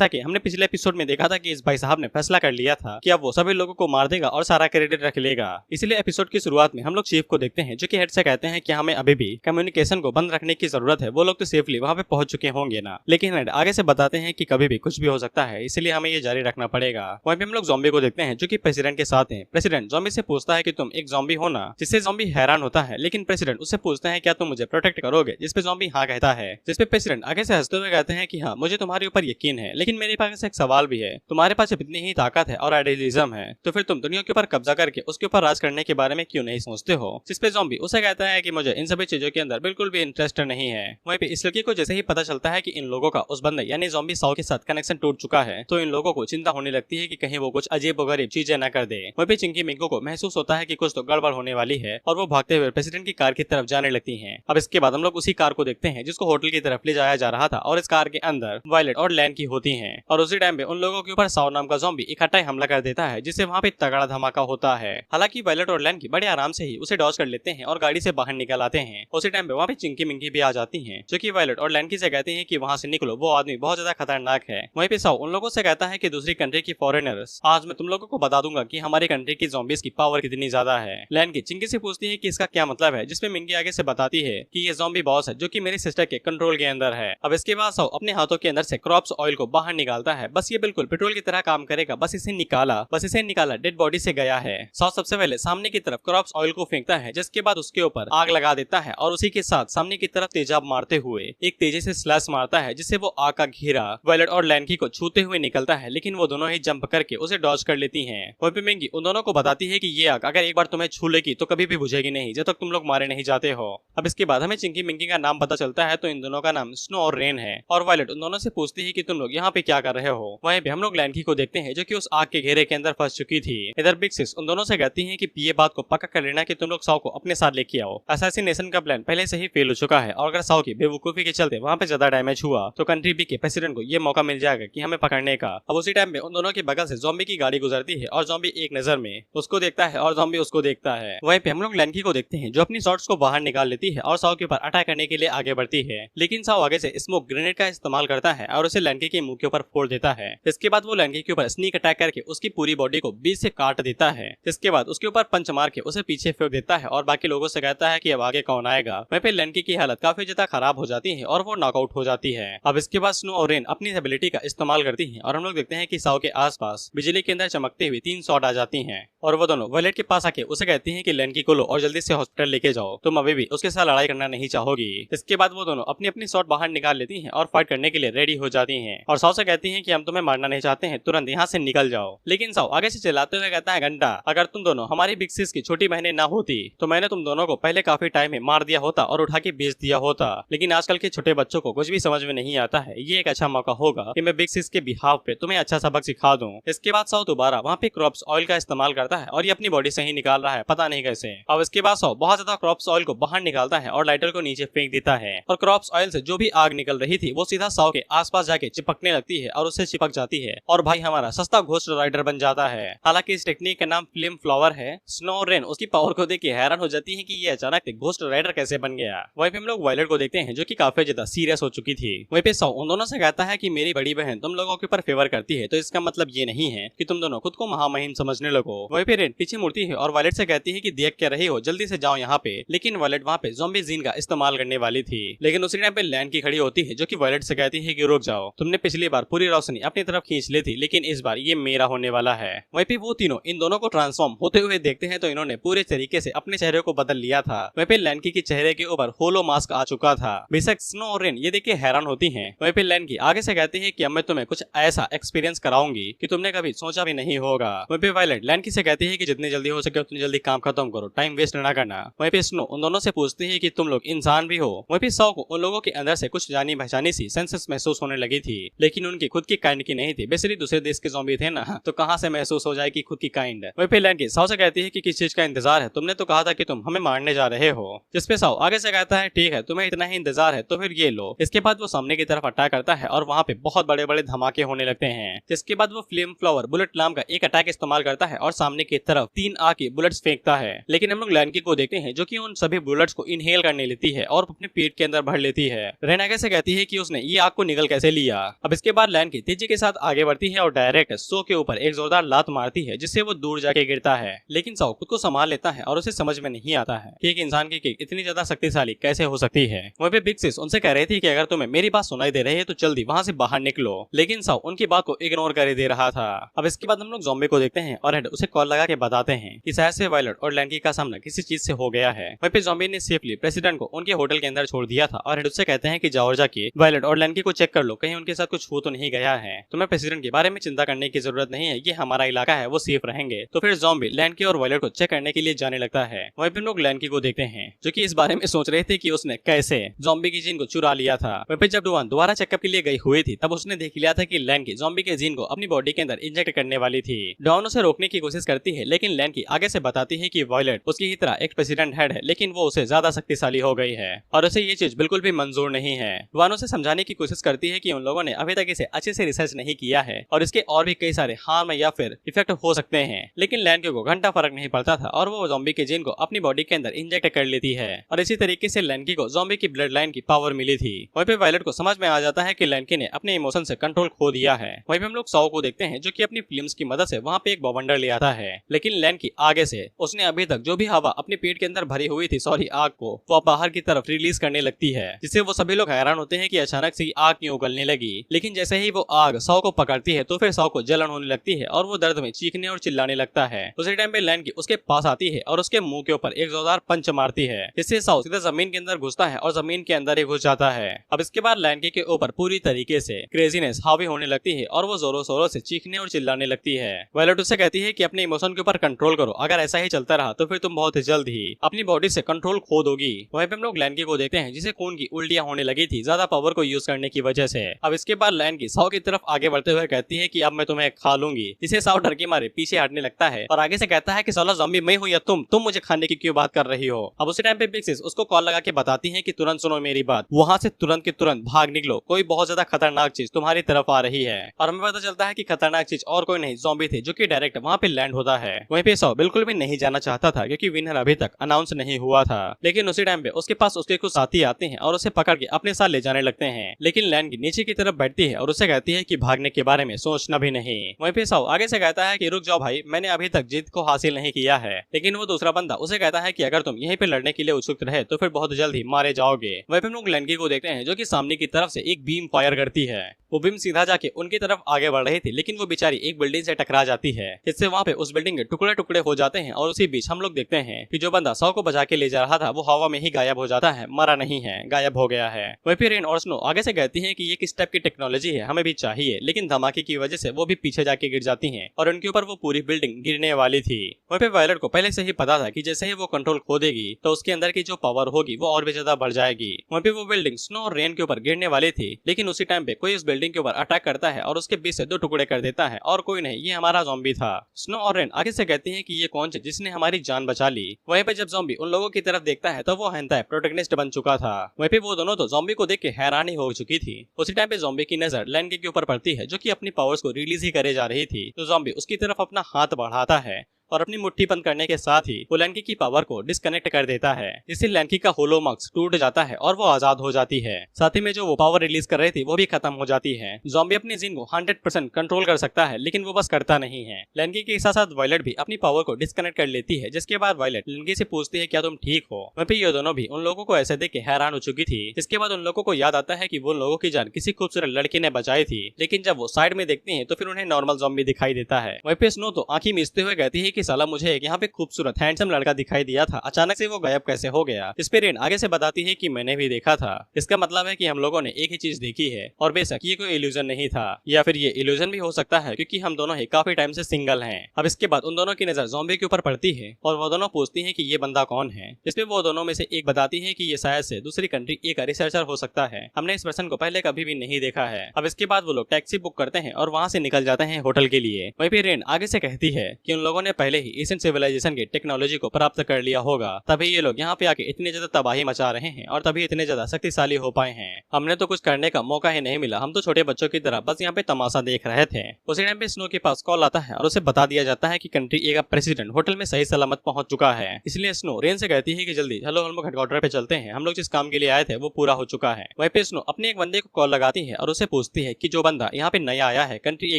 जैसा कि हमने पिछले एपिसोड में देखा था कि इस भाई साहब ने फैसला कर लिया था कि अब वो सभी लोगों को मार देगा और सारा क्रेडिट रख लेगा। इसलिए एपिसोड की शुरुआत में हम लोग चीफ को देखते हैं जो कि हेड से कहते हैं कि हमें अभी भी कम्युनिकेशन को बंद रखने की जरूरत है। वो लोग तो सेफली वहाँ पे पहुंच चुके होंगे ना, लेकिन हेड आगे से बताते हैं कि कभी भी कुछ भी हो सकता है, इसलिए हमें ये जारी रखना पड़ेगा। वहीं पे हम लोग ज़ॉम्बी को देखते हैं जो कि प्रेसिडेंट के साथ हैं। प्रेसिडेंट ज़ॉम्बी से पूछता है कि तुम एक ज़ॉम्बी हो ना, जिससे ज़ॉम्बी हैरान होता है, लेकिन प्रेसिडेंट उससे पूछता है क्या तुम मुझे प्रोटेक्ट करोगे, जिसपे ज़ॉम्बी हाँ कहता है। जिसपे प्रेसिडेंट आगे से हंसते हुए कहते हैं कि हाँ मुझे तुम्हारे ऊपर यकीन है, लेकिन मेरे पास एक सवाल भी है। तुम्हारे पास जब इतनी ही ताकत है और आइडियलिज्म है, तो फिर तुम दुनिया के ऊपर कब्जा करके उसके ऊपर राज करने के बारे में क्यों नहीं सोचते हो। जिसपे ज़ॉम्बी उसे कहता है कि मुझे इन सभी चीजों के अंदर बिल्कुल भी इंटरेस्ट नहीं है। वहीं पे इस लड़की को जैसे ही पता चलता है कि इन लोगों का उस बंदे यानी ज़ॉम्बी साओ के साथ कनेक्शन टूट चुका है, तो इन लोगों को चिंता होने लगती है कि कहीं वो कुछ अजीबोगरीब चीजें न कर दे। वहीं पे चिंकी मिंको को महसूस होता है कि कुछ तो गड़बड़ होने वाली है और वो भागते हुए प्रेसिडेंट की कार की तरफ जाने लगती हैं। अब इसके बाद हम लोग उसी कार को देखते हैं जिसको होटल की तरफ ले जाया जा रहा था और इस कार के अंदर वायलेट और लैन की होती हैं। और उसी टाइम पे उन लोगों के ऊपर साओ नाम का ज़ॉम्बी इकट्ठा हमला कर देता है, जिससे वहाँ पे तगड़ा धमाका होता है। हालांकि वायलेट और लैन की बड़े आराम से ही उसे डॉज कर लेते हैं और गाड़ी से बाहर निकल आते हैं। उसी टाइम पे वहाँ पे चिंकी मिंकी भी आ जाती हैं, जो कि वायलेट और लैन की से कहती हैं कि वहाँ से निकलो, वो आदमी बहुत ज्यादा खतरनाक है। वहीं पे साओ उन लोगों से कहता है कि दूसरी कंट्री की फॉरेनर्स, आज मैं तुम लोगों को बता दूंगा कि हमारी कंट्री की ज़ॉम्बीज की पावर कितनी ज्यादा है। लैन की चिंकी से पूछती है कि इसका क्या मतलब है, जिसपे मिंकी आगे से बताती है कि ये ज़ॉम्बी बॉस है जो कि मेरी सिस्टर के कंट्रोल के अंदर है। अब इसके बाद साओ अपने हाथों के अंदर से क्रॉप्स ऑयल को बाहर निकालता है। बस ये बिल्कुल पेट्रोल की तरह काम करेगा, बस इसे निकाला डेड बॉडी से गया है। साओ सबसे पहले सामने की तरफ क्रॉप्स ऑयल को फेंकता है, जिसके बाद उसके ऊपर आग लगा देता है और उसी के साथ सामने की तरफ तेजाब मारते हुए एक तेजी से स्लैश मारता है, जिससे वो आग का घेरा वायलेट और लैनकी को छूते हुए निकलता है, लेकिन वो दोनों ही जंप करके उसे डॉज कर लेती हैं। वहीं पे मिंकी उन दोनों को बताती है कि ये आग अगर एक बार तुम्हें छू लेगी तो कभी भी बुझेगी नहीं जब तक तुम लोग मारे नहीं जाते हो। अब इसके बाद हमें चिंकी मिंकी का नाम पता चलता है, तो इन दोनों का नाम स्नो और रेन है। और वायलेट उन दोनों से पूछती है कि तुम लोग यहाँ पे क्या कर रहे हो। वहीं पे हम लोग लैनकी को देखते हैं जो कि उस आग के घेरे के अंदर फंस चुकी थी। इधर बिग सिक्स उन दोनों से कहती है कि ये बात को पक्का कर लेना कि तुम लोग साओ को अपने साथ लेके आओ। असैसिनेशन का प्लान पहले से ही फेल हो चुका है और अगर साओ की बेवकूफी के चलते वहाँ पे ज्यादा डैमेज हुआ तो कंट्री बी के प्रेसिडेंट को ये मौका मिल जाएगा कि हमें पकड़ने का। अब उसी टाइम पे उन दोनों के बगल से ज़ॉम्बी की गाड़ी गुजरती है और ज़ॉम्बी एक नजर में उसको देखता है और ज़ॉम्बी उसको देखता है। वहीं पे हम लोग लैनकी को देखते हैं जो अपनी शॉट्स को बाहर निकाल लेती है और साओ के ऊपर अटैक करने के लिए आगे बढ़ती है, लेकिन साओ आगे से स्मोक ग्रेनेड का इस्तेमाल करता है और उसे लैनकी के मुंह के ऊपर फोड़ देता है। इसके बाद वो लैनकी के ऊपर स्नीक अटैक करके उसकी पूरी बॉडी को बीच से काट देता है। इसके बाद उसके ऊपर पंच मार के उसे पीछे फेंक देता है और बाकी लोगों से कहता है कि अब आगे कौन आएगा। वहीं पे लैनकी की हालत काफी ज्यादा खराब हो जाती है और वो नॉकआउट हो जाती है। अब इसके बाद स्नो और रेन अपनी एबिलिटी का इस्तेमाल करती हैं और हम लोग देखते हैं कि साओ के आसपास बिजली के अंदर चमकते हुए 3 शॉट आ जाती हैं और वो दोनों वायलेट के पास आके उसे कहती हैं कि लैनकी को लो और जल्दी से हॉस्पिटल लेके जाओ, तुम अभी भी उसके साथ लड़ाई करना नहीं चाहोगी। इसके बाद वो दोनों अपनी अपनी शॉट बाहर निकाल लेती हैं और फाइट करने के लिए रेडी हो जाती हैं और साओ से कहती हैं कि हम तुम्हें मारना नहीं चाहते हैं, तुरंत यहाँ से निकल जाओ। लेकिन साओ आगे से चिल्लाते हुए कहता है घंटा, अगर तुम दोनों हमारी बिग सिक्स की छोटी बहनें ना होती तो मैंने तुम दोनों को पहले काफी टाइम में मार दिया होता और उठा के बेच दिया होता, लेकिन आजकल के छोटे बच्चों को कुछ भी समझ में नहीं आता है। ये एक अच्छा मौका होगा कि मैं बिग सिक्स के बिहाफ पे तुम्हें अच्छा सबक सिखा दूं। इसके बाद साओ दोबारा वहाँ पे क्रॉप्स ऑयल का इस्तेमाल करता है और ये अपनी बॉडी से ही निकाल रहा है, पता नहीं कैसे। अब इसके बाद साओ बहुत ज्यादा क्रॉप्स ऑयल को बाहर निकालता है और लाइटर को नीचे फेंक देता है और क्रॉप्स ऑयल से जो भी आग निकल रही थी वो सीधा साओ के आसपास जाके चिपकने लगती है और उससे चिपक जाती है और भाई हमारा सस्ता घोस्ट राइडर बन जाता है। हालांकि इस टेक्निक का नाम फ्लेम फ्लावर है। स्नो और रेन उसकी पावर को देख के हैरान हो जाती है कि ये अचानक से घोस्ट राइडर कैसे बन गया। वहीं पे हम लोग वायलेट को देखते हैं जो कि काफी ज्यादा सीरियस हो चुकी थी। वहीं पे साओ उन दोनों से कहता है कि मेरी बड़ी बहन तुम लोगों के ऊपर फेवर करती है, तो इसका मतलब ये नहीं है कि तुम दोनों खुद को महामहिम समझने लगो। वहीं पे रेन पीछे मुड़ती है और वायलेट से कहती है कि देख क्या रही हो, जल्दी से जाओ यहाँ पे। लेकिन वायलेट वहाँ पे ज़ॉम्बी जीन का इस्तेमाल करने वाली थी, लेकिन उसी टाइम पे लैन की खड़ी होती है जो कि वायलेट से कहती है कि रुक जाओ, तुमने पिछली बार पूरी रोशनी अपनी तरफ खींच ली थी, लेकिन इस बार ये मेरा होने वाला है। वहीं पे वो तीनों इन दोनों को ट्रांसफॉर्म होते हुए देखते हैं तो इन्होंने पूरे तरीके से अपने चेहरे को बदल लिया था। वहीं पे लैनकी के चेहरे के ऊपर होलो मास्क आ चुका था। बेशक स्नो और रेन ये देख के हैरान होती हैं। वहीं पे लैनकी आगे से कहती है कि अब मैं तुम्हें कुछ ऐसा एक्सपीरियंस कराऊंगी कि तुमने कभी सोचा भी नहीं होगा। वहीं पे वायलेट लैनकी से कहती है कि जितनी जल्दी हो सके उतनी जल्दी काम खत्म करो, टाइम वेस्ट न करना। वहीं पे स्नो उन दोनों से पूछती है कि तुम लोग इंसान भी हो। वहीं पे साओ को उन लोगों के अंदर से कुछ जानी पहचानी सी सेंसेस महसूस होने लगी थी, लेकिन उनकी खुद की काइंड की नहीं थी। बेसिकली दूसरे देश के ज़ॉम्बी थे ना, तो कहाँ से महसूस हो जाएगी खुद की काइंड। वहीं पे लैनकी साओ से कहती है कि किस चीज का इंतजार है, तुमने तो कहा था कि तुम हमें मारने जा रहे हो। जिसपे साओ आगे से कहता है ठीक है तुम्हें इतना ही इंतजार है तो फिर ये लो। इसके बाद वो सामने की तरफ अटैक करता है और वहाँ पे बहुत बड़े बड़े धमाके होने लगते हैं। जिसके बाद वो फ्लेम फ्लावर बुलेट नाम का एक अटैक इस्तेमाल करता है और सामने सामने की तरफ 3 आग की बुलेट्स फेंकता है, लेकिन हम लोग लैनकी को देखते हैं जो कि उन सभी बुलेट्स को इनहेल करने लेती है और अपने पेट के अंदर भर लेती है। रेन आगे से कहती है कि उसने ये आग को निगल कैसे लिया। अब इसके बाद लैनकी तेजी के साथ आगे बढ़ती है और डायरेक्ट सो के ऊपर एक जोरदार लात मारती है, जिससे वो दूर जाके गिरता है। लेकिन सो खुद को संभाल लेता है और उसे समझ में नहीं आता है कि एक इंसान की किक इतनी ज्यादा शक्तिशाली कैसे हो सकती है। वहीं पे बिग सिस उनसे कह रही थी कि अगर तुम्हें मेरी बात सुनाई दे रही है तो जल्दी वहाँ से बाहर निकलो, लेकिन सो उनकी बात को इग्नोर कर दे रहा था। अब इसके बाद हम लोग ज़ॉम्बी को देखते हैं और हेड उसे कॉल लगा के बताते हैं कि शायद से वायलट और लैनकी का सामना किसी चीज से हो गया है। वहीं पे ज़ॉम्बी ने सेफली प्रेसिडेंट को उनके होटल के अंदर छोड़ दिया था और हेड उससे कहते हैं कि जाओ जाके वायलट और लैनकी को चेक कर लो, कहीं उनके साथ कुछ हो तो नहीं गया है। तुम्हें प्रेसिडेंट के बारे में चिंता करने की जरूरत नहीं है, ये हमारा इलाका है, वो सेफ रहेंगे। तो फिर ज़ॉम्बी लैनकी और वायलट को चेक करने के लिए जाने लगता है। वहीं पे लोग लैनकी को देखते हैं जो कि इस बारे में सोच रहे थे कि उसने कैसे ज़ॉम्बी की जीन को चुरा लिया था। वहीं पे जब डुआन दोबारा चेकअप के लिए गई हुई थी तब उसने देख लिया था कि लैनकी ज़ॉम्बी के जीन को अपनी बॉडी के अंदर इंजेक्ट करने वाली थी। डुआन उसे रोकने की कोशिश करती है, लेकिन लैनकी आगे से बताती है कि वायलट उसकी ही तरह एक प्रेसिडेंट हेड है, लेकिन वो उसे ज्यादा शक्तिशाली हो गई है और उसे ये चीज बिल्कुल भी मंजूर नहीं है। डुआन उसे समझाने की कोशिश करती है कि उन लोगों ने अभी तक इसे अच्छे से रिसर्च नहीं किया है और इसके और भी कई सारे हार्म या फिर इफेक्ट हो सकते हैं। लेकिन लैनकी को घंटा फर्क नहीं पड़ता था और वो ज़ॉम्बी के जीन को अपनी बॉडी के अंदर इंजेक्ट कर लेती है और इसी तरीके से लैनकी को ज़ॉम्बी की ब्लड लाइन की पावर मिली थी। वहीं पे वायलट को समझ में आ जाता है कि लैनकी ने अपने इमोशन से कंट्रोल खो दिया है। वहीं पे हम लोग सौ को देखते हैं जो कि अपनी फिल्म्स की मदद से वहाँ पे एक बवंडर ले आता है, लेकिन लैनकी आगे से उसने अभी तक जो भी हवा अपने पेट के अंदर भरी हुई थी आग को वो बाहर की तरफ रिलीज करने लगती है, जिससे वो सभी लोग हैरान होते हैं कि अचानक से आग क्यों उगलने लगी। लेकिन जैसे ही वो आग सौ को पकड़ती है तो फिर सौ को जलन होने लगती है और वो दर्द में चीखने और चिल्लाने लगता है। उसी टाइम पे लैनकी उसके पास आती है और उसके मुंह के ऊपर एक जोरदार पंच मारती है, जिससे सौ सीधा जमीन के अंदर घुसता है और जमीन के अंदर ही घुस जाता है। अब इसके बाद लैनकी के ऊपर पूरी तरीके से क्रेजीनेस हावी होने लगती है और वो जोरों शोरों से चीखने और चिल्लाने लगती है। वायलट उससे कहती है कि अपने इमोशन के ऊपर कंट्रोल करो, अगर ऐसा ही चलता रहा तो फिर तुम बहुत जल्द ही अपनी बॉडी से कंट्रोल खो दोगी। वहीं पे हम लोग लैनकी को देखते हैं जिसे खून की उल्टियां होने लगी थी ज्यादा पावर को यूज करने की वजह से। अब इसके बाद लैनकी सौ की तरफ आगे बढ़ते हुए कहती है कि अब मैं तुम्हें खा लूंगी, जिसे सौ डर के मारे पीछे हटने लगता है और आगे से कहता है कि साला ज़ॉम्बी मैं हूँ या तुम मुझे खाने की क्यों बात कर रही हो। अब उसी टाइम पे बिग सिस उसको कॉल लगा के बताती है कि तुरंत सुनो मेरी बात, वहाँ से तुरंत के तुरंत भाग निकलो, कोई बहुत ज्यादा खतरनाक चीज तुम्हारी तरफ आ रही है। और हमें पता चलता है कि खतरनाक चीज और कोई नहीं ज़ॉम्बी थे जो कि डायरेक्ट वहाँ पे लैंड होता है। वहीं पे सौ बिल्कुल भी नहीं जाना चाहता था क्योंकि विनर अभी तक अनाउंस नहीं हुआ था, लेकिन उसी टाइम पे उसके पास उसके कुछ साथी आते हैं और उसे पकड़ के अपने साथ ले जाने लगते हैं। लेकिन लैनकी नीचे की तरफ बैठती है और उसे कहती है कि भागने के बारे में सोचना भी नहीं। वहीं पे सौ आगे से कहता है कि रुक जाओ भाई, मैंने अभी तक जीत को हासिल नहीं किया है। लेकिन वो दूसरा बंदा उसे कहता है कि अगर तुम यहीं पे लड़ने के लिए उत्सुक रहे तो फिर बहुत जल्द ही मारे जाओगे। वहीं पे हम लोग लैनकी को देखते हैं जो कि सामने की तरफ से एक बीम फायर करती है। वो बीम सीधा जाके उनकी तरफ आगे बढ़ रही थी, लेकिन वो बेचारी एक बिल्डिंग से टकरा जाती है, जिससे वहाँ पे उस बिल्डिंग के टुकड़े टुकड़े हो जाते हैं। और उसी बीच हम लोग देखते हैं कि जो बंदा सौ को बचा के ले जा रहा था वो हवा में ही गायब हो जाता है, मरा नहीं है, गायब हो गया है। वहीं पे रेन और स्नो आगे से कहती है कि ये किस टाइप की टेक्नोलॉजी है, हमें भी चाहिए, लेकिन धमाके की वजह से वो भी पीछे जाके गिर जाती हैं और उनके ऊपर वो पूरी बिल्डिंग गिरने वाली थी। वहीं पे वायलट को पहले से ही पता था कि जैसे ही वो कंट्रोल खो देगी तो उसके अंदर की जो पावर होगी वो और भी ज्यादा बढ़ जाएगी। वहीं पे वो बिल्डिंग स्नो और रेन के ऊपर गिरने वाली थी, लेकिन उसी टाइम पे कोई उस बिल्डिंग के ऊपर अटैक करता है और उसके बीच से 2 टुकड़े कर देता है और कोई नहीं, ये हमारा ज़ॉम्बी था। स्नो और रेन आगे से कहती है कि ये कौन है जिसने हमारी जान बचा ली। वहीं पे जब ज़ॉम्बी उन लोगों की तरफ देखता है तो वो हेंताई प्रोटैगनिस्ट बन चुका था। वहीं पे वो दोनों तो ज़ॉम्बी को देख के हैरान ही हो चुकी थी। उसी टाइम पे ज़ॉम्बी की नजर लैनकी के ऊपर पड़ती है जो कि अपनी पावर्स को रिलीज ही करे जा रही थी, तो ज़ॉम्बी उसकी तरफ अपना हाथ बढ़ाता है और अपनी मुट्ठी बंद करने के साथ ही वो लैनकी की पावर को डिस्कनेक्ट कर देता है, जिससे लैनकी का होलो मक्स टूट जाता है और वो आजाद हो जाती है। साथ ही में जो वो पावर रिलीज कर रही थी वो भी खत्म हो जाती है। ज़ॉम्बी अपनी जीन को 100% कंट्रोल कर सकता है, लेकिन वो बस करता नहीं है। लैनकी के साथ साथ वायलट भी अपनी पावर को डिस्कनेक्ट कर लेती है, जिसके बाद वायलट लैनकी से पूछती है क्या तुम ठीक हो। वहीं पे ये दोनों भी उन लोगों को ऐसे देख के हैरान हो चुकी थी। इसके बाद उन लोगों को याद आता है कि वो लोगों की जान किसी खूबसूरत लड़की ने बचाई थी, लेकिन जब वो साइड में देखती है तो फिर उन्हें नॉर्मल ज़ॉम्बी दिखाई देता है। वहीं पे स्नो तो आंखें मीचते हुए कहती है कि साला मुझे यहाँ पे खूबसूरत हैंडसम लड़का दिखाई दिया था, अचानक से वो गायब कैसे हो गया। इस पे रेन आगे से बताती है कि मैंने भी देखा था। इसका मतलब है कि हम लोगों ने एक ही चीज देखी है और बेशक ये कोई इल्यूजन नहीं था, या फिर ये इल्यूजन भी हो सकता है क्योंकि हम दोनों ही काफी टाइम से सिंगल हैं। अब इसके बाद उन दोनों की नजर ज़ॉम्बी के ऊपर पड़ती है और वो दोनों पूछती है कि ये बंदा कौन है। इसमें वो दोनों में से एक बताती है कि ये शायद से दूसरी कंट्री एक रिसर्चर हो सकता है, हमने इस पर्सन को पहले कभी भी नहीं देखा है। अब इसके बाद वो लोग टैक्सी बुक करते हैं और वहाँ से निकल जाते हैं होटल के लिए। वहीं पे रेन आगे से कहती है कि उन लोगों ने पहले पहले ही एशियन सिविलाइजेशन की टेक्नोलॉजी को प्राप्त कर लिया होगा, तभी ये लोग यहाँ पे आके इतनी ज्यादा तबाही मचा रहे हैं और तभी इतने ज्यादा शक्तिशाली हो पाए हैं। हमने तो कुछ करने का मौका ही नहीं मिला, हम तो छोटे बच्चों की तरह बस यहाँ पे तमाशा देख रहे थे। उसी टाइम पे स्नो के पास कॉल आता है और उसे बता दिया जाता है कि कंट्री ए का प्रेसिडेंट होटल में सही सलामत पहुंच चुका है। इसलिए स्नो रेन से कहती है कि जल्दी चलो हम लोग हेडक्वार्टर पे चलते हैं, हम लोग जिस काम के लिए आए थे वो पूरा हो चुका है। वहीं पे स्नो अपने एक बंदे को कॉल लगाती है और उसे पूछती है कि जो बंदा यहाँ पे नया आया है कंट्री ए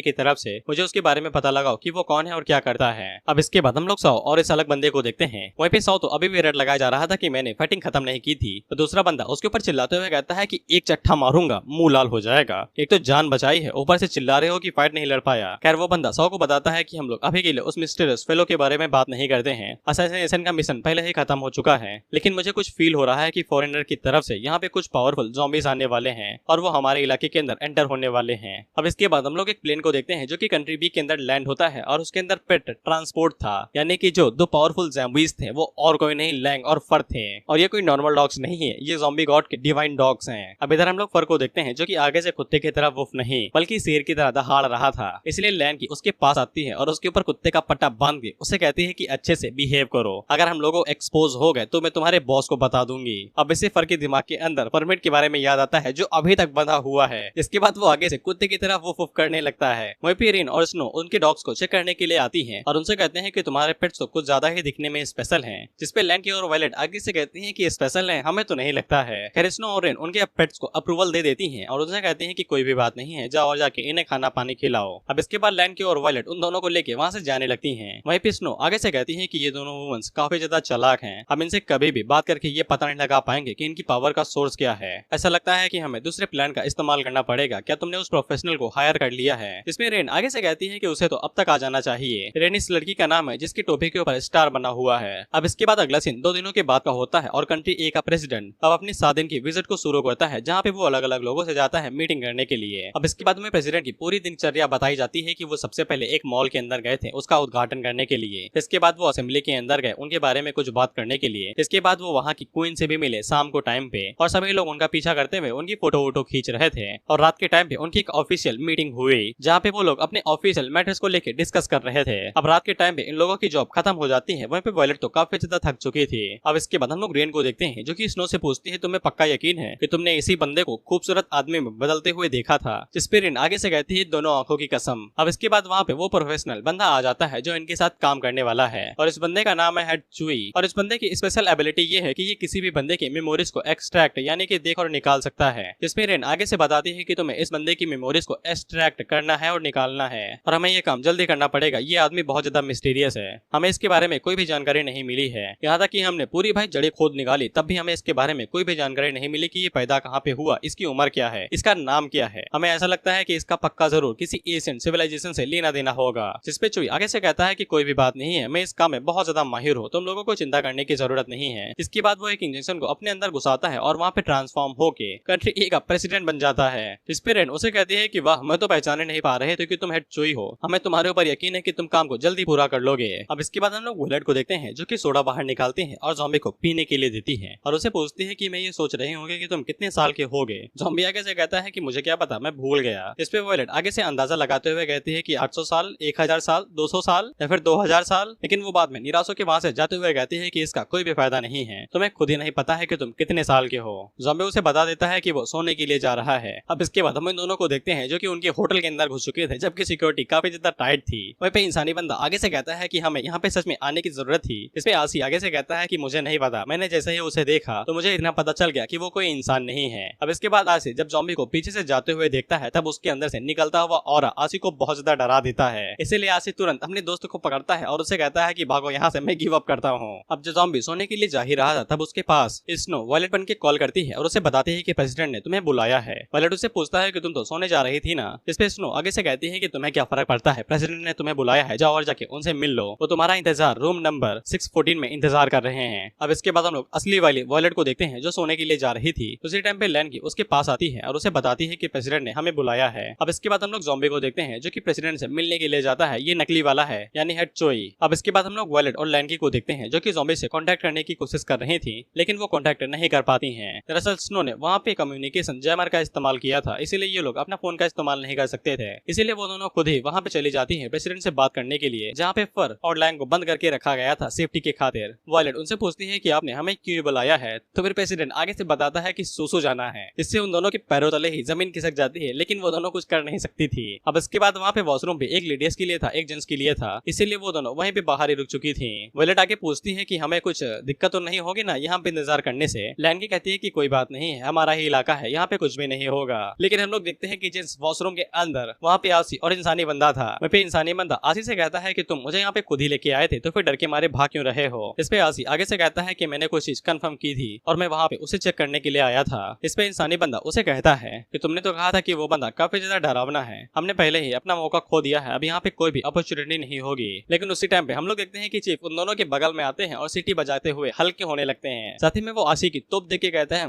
की तरफ से, मुझे उसके बारे में पता लगाओ कि वो कौन है और क्या करता है। अब इसके बाद हम लोग सौ और इस अलग बंदे को देखते हैं। वहीं पे सौ तो अभी भी रेड लगाया जा रहा था कि मैंने फाइटिंग खत्म नहीं की थी, तो दूसरा बंदा उसके ऊपर चिल्लाते हुए कहता है कि एक चट्ठा मारूंगा मुंह लाल हो जाएगा। एक तो जान बचाई है, ऊपर से चिल्ला रहे हो कि फाइट नहीं लड़ पाया। खैर वो बंदा सौ को बताता है कि हम लोग अभी के लिए उस मिस्टीरियस फेलो के बारे में बात नहीं करते हैं, असैसिनेशन का मिशन पहले ही खत्म हो चुका है, लेकिन मुझे कुछ फील हो रहा है कि फॉरेनर की तरफ से यहाँ पे कुछ पावरफुल ज़ॉम्बीज आने वाले हैं और वो हमारे इलाके के अंदर एंटर होने वाले हैं। अब इसके बाद हम लोग एक प्लेन को देखते हैं जो कि कंट्री बी के अंदर लैंड होता है और उसके अंदर पेट ट्रांसपोर्ट था, यानी कि जो दो पावरफुल ज़ॉम्बीज थे वो और कोई नहीं लैंग और फर थे, और ये कोई नॉर्मल डॉग्स नहीं है, ये ज़ॉम्बी गॉड के डिवाइन डॉग्स हैं। अब इधर हम लोग फर को देखते हैं जो कि आगे से कुत्ते की तरह वुफ नहीं बल्कि शेर की तरह दहाड़ रहा था, इसलिए लैंड की उसके पास आती है और उसके ऊपर कुत्ते का पट्टा बांध के उसे कहती है कि अच्छे से बिहेव करो, अगर हम लोगों एक्सपोज हो गए तो मैं तुम्हारे बॉस को बता दूंगी। अब इसे फर के दिमाग के अंदर परमिट के बारे में याद आता है जो अभी तक बंधा हुआ है। इसके बाद वो आगे से कुत्ते की तरह वुफ वुफ करने लगता है। वहीं पे रिन और स्नो उनके डॉग्स को चेक करने के लिए आती हैं और उनसे कहते हैं कि तुम्हारे पेट्स तो कुछ ज्यादा ही दिखने में स्पेशल हैं, जिसपे लैंड की और वायलेट आगे से कहती हैं कि स्पेशल है, हमें तो नहीं लगता है। खैर स्नो और रिन उनके पेट्स को अप्रूवल दे देती हैं और उनसे कहती हैं कि कोई भी बात नहीं है, जाओ और जाके इन्हें खाना पानी खिलाओ। अब इसके बाद लैंड की और वायलेट उन दोनों को लेके वहाँ से जाने लगती हैं। वहीं पे स्नो आगे से कहती है कि ये दोनों वुमेन्स काफी ज्यादा चालाक हैं, हम इनसे कभी भी बात करके ये पता नहीं लगा पाएंगे कि इनकी पावर का सोर्स क्या है। ऐसा लगता है कि हमें दूसरे प्लान का इस्तेमाल करना पड़ेगा, क्या तुमने उस प्रोफेशनल को हायर कर लिया है? इसमें रेन आगे से कहती है कि उसे तो अब तक आ जाना चाहिए। रेन इस लड़की का नाम है जिसकी टोपी के ऊपर स्टार बना हुआ है। अब इसके बाद अगला सीन 2 दिनों के बाद का होता है और कंट्री ए का प्रेसिडेंट अब अपनी 7 दिन की विजिट को शुरू करता है, जहाँ पे वो अलग अलग लोगों से जाता है मीटिंग करने के लिए। अब इसके बाद में प्रेसिडेंट की पूरी दिनचर्या बताई जाती है कि वो सबसे पहले एक मॉल के अंदर गए थे उसका उद्घाटन करने के लिए, इसके बाद वो असेंबली के अंदर गए उनके बारे में कुछ बात करने के लिए, इसके बाद वो वहाँ की क्वीन से भी मिले शाम को टाइम पे और सभी लोग उनका पीछा करते हुए उनकी फोटो वोटो खींच रहे थे। और रात के टाइम पे उनकी एक ऑफिशियल मीटिंग हुई जहाँ पे वो लोग अपने ऑफिशियल मैटर्स को लेकर डिस्कस कर रहे थे। अब रात के टाइम पे इन लोगों की जॉब खत्म हो जाती है, वहीं पे वायलेट तो काफी ज्यादा थक चुकी थी। अब इसके बाद हम लोग रेन को देखते हैं जो कि स्नो से पूछती है तुम्हें पक्का यकीन है कि तुमने इसी बंदे को खूबसूरत आदमी में बदलते हुए देखा था? जिस पे रेन आगे से कहती है दोनों आंखों की कसम। अब इसके बाद वहाँ पे वो प्रोफेशनल बंदा आ जाता है जो इनके साथ काम करने वाला है और इस बंदे का नाम है हेड चुई और इस बंदे की स्पेशल एबिलिटी ये है कि ये किसी भी बंदे की मेमोरीज को एक्सट्रैक्ट यानी कि देख और निकाल सकता है। जिसमें रेन आगे से बताती है कि तुम्हें इस बंदे की मेमोरीज को एक्सट्रैक्ट करना है और निकालना है और हमें ये काम जल्दी करना पड़ेगा, ये आदमी बहुत ज्यादा मिस्टीरियस है, हमें इसके बारे में कोई भी जानकारी नहीं मिली है, यहाँ तक कि हमने पूरी भाई जड़ें खोद निकाली तब भी हमें इसके बारे में कोई भी जानकारी नहीं मिली कि ये पैदा कहाँ पे हुआ, इसकी उम्र क्या है, इसका नाम क्या है। हमें ऐसा लगता है कि इसका पक्का जरूर किसी एशियन सिविलाइजेशन से लेना देना होगा। जिसपे चुई आगे से कहता है कि कोई भी बात नहीं है, मैं इस काम में बहुत ज्यादा माहिर हूँ, तुम लोगों को चिंता करने की जरूरत नहीं है। इसके बाद वो एक इंजेक्शन को अपने अंदर घुसाता है और वहाँ पे ट्रांसफॉर्म होके कंट्री ए का प्रेसिडेंट बन जाता है। इस पे रेन उसे कहती है कि वाह मैं तो पहचाने नहीं पा रहे थे कि तुम हेड चुई हो, हमें तुम्हारे ऊपर यकीन है कि तुम काम को जल्दी पूरा कर लोगे। अब इसके बाद हम लोग वॉलेट को देखते हैं जो कि सोडा बाहर निकालती है और ज़ॉम्बी को पीने के लिए देती है और उसे पूछती है कि मैं ये सोच रही होंगे कि तुम कितने साल के होगे। ज़ॉम्बी आगे से कहता है कि मुझे क्या पता, मैं भूल गया। इस पे वॉलेट आगे से अंदाजा लगाते हुए कहती है कि 800 साल, 1000 साल, 200 साल या फिर 2000 साल, लेकिन वो बाद में निराश होकर वहाँ से जाते हुए कहती है कि इसका कोई भी फायदा नहीं है, तुम्हें खुद ही नहीं पता है कि तुम कितने साल के हो। ज़ॉम्बी उसे बता देता है कि वो सोने के लिए जा रहा है। अब इसके बाद हम इन दोनों को देखते हैं जो कि उनके होटल के अंदर घुस चुके थे जबकि सिक्योरिटी काफी ज्यादा टाइट थी। वहीं पे इंसानी बंदा आगे से कहता है कि हमें यहाँ पे सच में आने की जरूरत थी। इस पे आसी आगे से कहता है कि मुझे नहीं पता, मैंने जैसे ही उसे देखा तो मुझे इतना पता चल गया कि वो कोई इंसान नहीं है। अब इसके बाद आसी जब ज़ॉम्बी को पीछे से जाते हुए देखता है तब उसके अंदर से निकलता हुआ ऑरा आसी को बहुत ज्यादा डरा देता है। इसीलिए आसी तुरंत अपने दोस्त को पकड़ता है और उसे कहता है कि भागो यहाँ से, मैं गिव अप करता हूँ। अब जो ज़ॉम्बी सोने के लिए जा ही रहा था तब उसके पास स्नो वॉलेट बन के कॉल करती है और उसे बताती है कि प्रेसिडेंट ने तुम्हें बुलाया है। वॉलेट उसे पूछता है कि तुम तो सोने जा रही थी ना। इस पे स्नो आगे से कहती है कि तुम्हें क्या फर्क पड़ता है, प्रेसिडेंट ने तुम्हें बुलाया है, जाओ और जाके उनसे मिल लो, वो तुम्हारा इंतजार रूम नंबर 614 में इंतजार कर रहे हैं। अब इसके बाद हम लोग असली वाली वॉलेट को देखते हैं जो सोने के लिए जा रही थी। उसी टाइम पे लैंड की उसके पास आती है और उसे बताती है कि प्रेसिडेंट ने हमें बुलाया है। अब इसके बाद हम लोग ज़ॉम्बी को देखते हैं जो कि प्रेसिडेंट से मिलने के लिए जाता है, ये नकली वाला है यानी हेड चोई। अब इसके बाद हम लोग वॉलेट और लैंड को देखते हैं जो कि ज़ॉम्बी से कांटेक्ट करने की कोशिश कर रही थी लेकिन वो कांटेक्ट नहीं कर पाती हैं। दरअसल स्नो ने वहाँ पे कम्युनिकेशन जैमर का इस्तेमाल किया था, इसीलिए ये लोग अपना फोन का इस्तेमाल नहीं कर सकते थे। इसीलिए वो दोनों खुद ही वहाँ पे चली जाती है प्रेसिडेंट से बात करने के लिए, जहाँ पे पे फर और लैंग को बंद करके रखा गया था सेफ्टी के खातिर। वायलेट उनसे पूछती है कि आपने हमें क्यों बुलाया है, तो फिर प्रेसिडेंट आगे से बताता है कि सोसो जाना है। इससे उन दोनों के पैरों तले ही जमीन खिसक जाती है, लेकिन वो दोनों कुछ कर नहीं सकती थी। अब इसके बाद वहाँ पे वॉशरूम भी एक लेडीज के लिए था, एक जेंट्स के लिए था, इसीलिए वो दोनों वहीं पे बाहर ही रुक चुकी थी। वायलेट आगे पूछती है कि हमें कुछ दिक्कत तो नहीं होगी ना यहाँ पे इंतजार करने से। लैंग कहती है कि कोई बात नहीं है, हमारा ही इलाका है, यहाँ पे कुछ भी नहीं होगा। लेकिन हम लोग देखते हैं कि जेंट्स वॉशरूम के अंदर वहाँ पे आसी और इंसानी बंदा था। वहीं पे इंसानी बंदा आसी से कहता है कि तुम मुझे यहाँ पे खुद ही लेके आए थे, तो फिर डर के मारे भाग क्यों रहे हो। इस पे आसी आगे से कहता है कि मैंने कुछ चीज कंफर्म की थी और मैं वहाँ पे उसे चेक करने के लिए आया था। इस पे इंसानी बंदा उसे कहता है कि तुमने तो कहा था कि वो बंदा काफी ज्यादा डरावना है, हमने पहले ही अपना मौका खो दिया है, अब यहाँ पे कोई भी अपॉर्चुनिटी नहीं होगी। लेकिन उसी टाइम पे हम लोग देखते हैं कि चीफ उन दोनों के बगल में आते हैं और सीटी बजाते हुए हल्के होने लगते हैं। साथ ही में वो आशी की तोप देख के कहते हैं